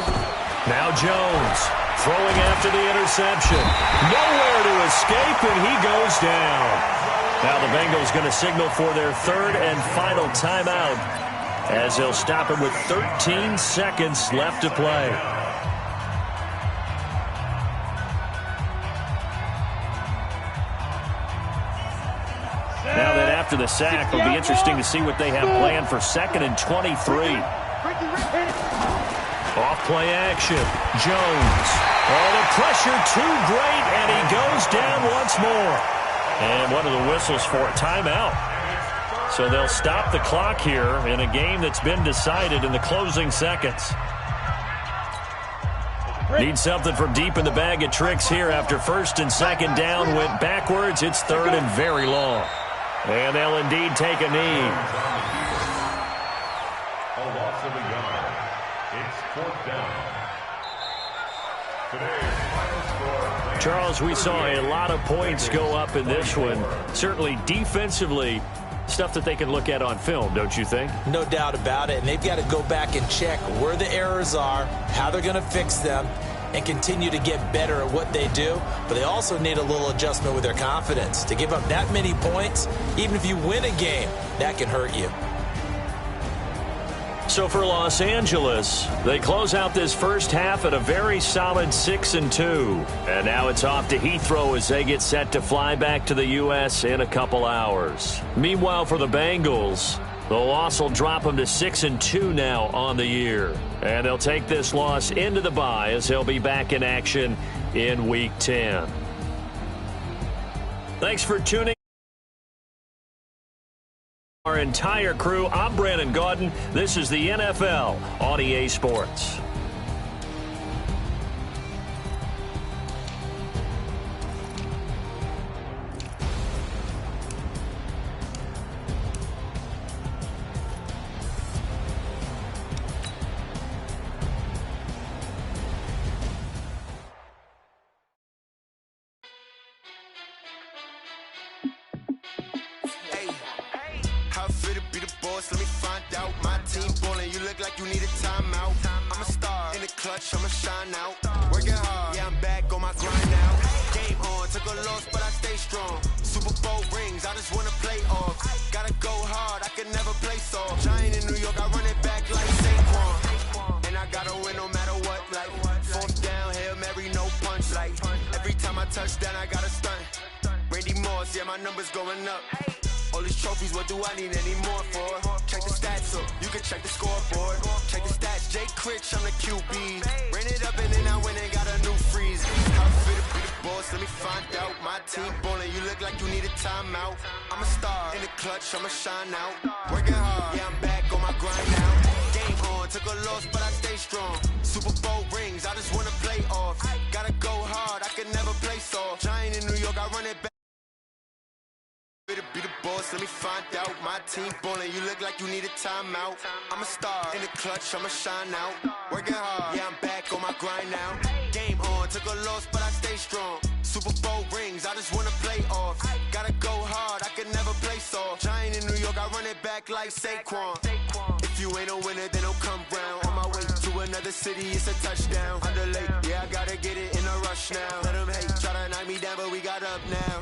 Now Jones throwing after the interception. Nowhere to escape, and he goes down. Now the Bengals going to signal for their 3rd and final timeout as they'll stop him with 13 seconds left to play. Now that after the sack, it'll be interesting to see what they have planned for 2nd and 23. Off play action. Jones. Oh, the pressure too great, and he goes down once more. And one of the whistles for a timeout. So they'll stop the clock here in a game that's been decided in the closing seconds. Need something from deep in the bag of tricks here after 1st and 2nd down. Went backwards. It's 3rd and very long. And they'll indeed take a knee. A loss of a yard. It's 4th down. Today's final score. Charles, we saw a lot of points go up in this one. Certainly defensively, stuff that they can look at on film, don't you think? No doubt about it. And they've got to go back and check where the errors are, how they're going to fix them, and continue to get better at what they do. But they also need a little adjustment with their confidence. To give up that many points, even if you win a game, that can hurt you. So for Los Angeles, they close out this first half at a very solid 6-2. And now it's off to Heathrow as they get set to fly back to the U.S. in a couple hours. Meanwhile, for the Bengals, The loss will drop them to 6-2 now on the year. And they'll take this loss into the bye as they'll be back in action in Week 10. Thanks for tuning. Our entire crew, I'm Brandon Gaudin. This is the NFL on EA Sports. Let me find out. My team ballin', you look like you need a timeout. I'm a star in the clutch, I'ma shine out. Working hard, yeah, I'm back on my grind now. Game on, took a loss, but I stay strong. Super Bowl rings, I just wanna play off. Gotta go hard, I can never play soft. Giant in New York, I run it back like Saquon. And I gotta win no matter what, like fourth down, Hail Mary, no punch. Like every time I touch down, I gotta stunt. Randy Moss, yeah, my numbers going up. All these trophies, what do I need any more for? Check the stats up, you can check the scoreboard. Check the stats, Jay Critch, I'm the QB. Ran it up and then I went and got a new freeze. How fit to be the boss, let me find out. My team ballin', you look like you need a timeout. I'm a star in the clutch, I'ma shine out. Working hard, yeah, I'm back on my grind now. Game on, took a loss, but I stay strong. Super Bowl rings, I just wanna play off. Gotta go hard, I can never play soft. Giant in New York, I run it back. Be the boss, let me find out. My team ballin', you look like you need a timeout. I'm a star in the clutch, I'ma shine out. Working hard, yeah, I'm back on my grind now. Game on, took a loss, but I stay strong. Super Bowl rings, I just wanna play off. Gotta go hard, I can never play soft. Giant in New York, I run it back like Saquon. If you ain't a winner, then don't come round. On my way to another city, it's a touchdown. Underlay, yeah, I gotta get it in a rush now. Let them hate, try to knock me down, but we got up now.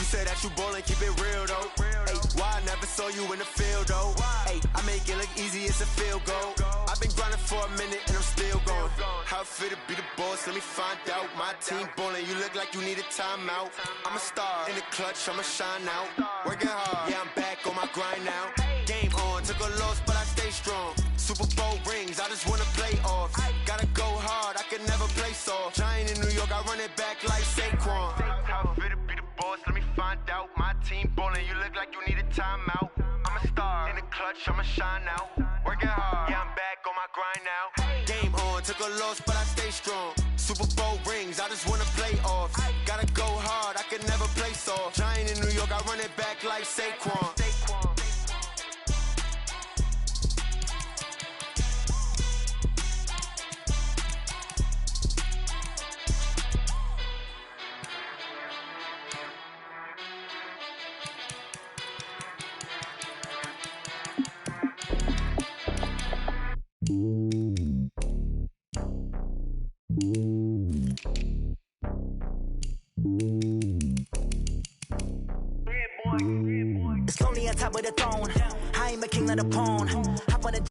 Say that you ballin', keep it real though. Hey, why I never saw you in the field though? Hey, I make it look easy, it's a field goal. I've been grinding for a minute and I'm still going. How fit to be the boss, let me find out. My team ballin', you look like you need a timeout. I'm a star in the clutch, I'ma shine out. Working hard, yeah, I'm back on my grind now. Game on, took a loss, but I stay strong. Super Bowl rings, I just wanna play off. Gotta go hard, I can never play soft. Giant in New York, I run it back like Saquon. How fit to be the boss, let me find out. My team ballin', you look like you need a timeout. I'm a star in the clutch, I'ma shine out. Working hard, yeah, I'm back on my grind now. Game on, took a loss, but I stay strong. Super Bowl rings, I just wanna play off. Gotta go hard, I can never play soft. Giant in New York, I run it back like Saquon. It's lonely on top of the throne. I ain't a king of the pawn. Hop on the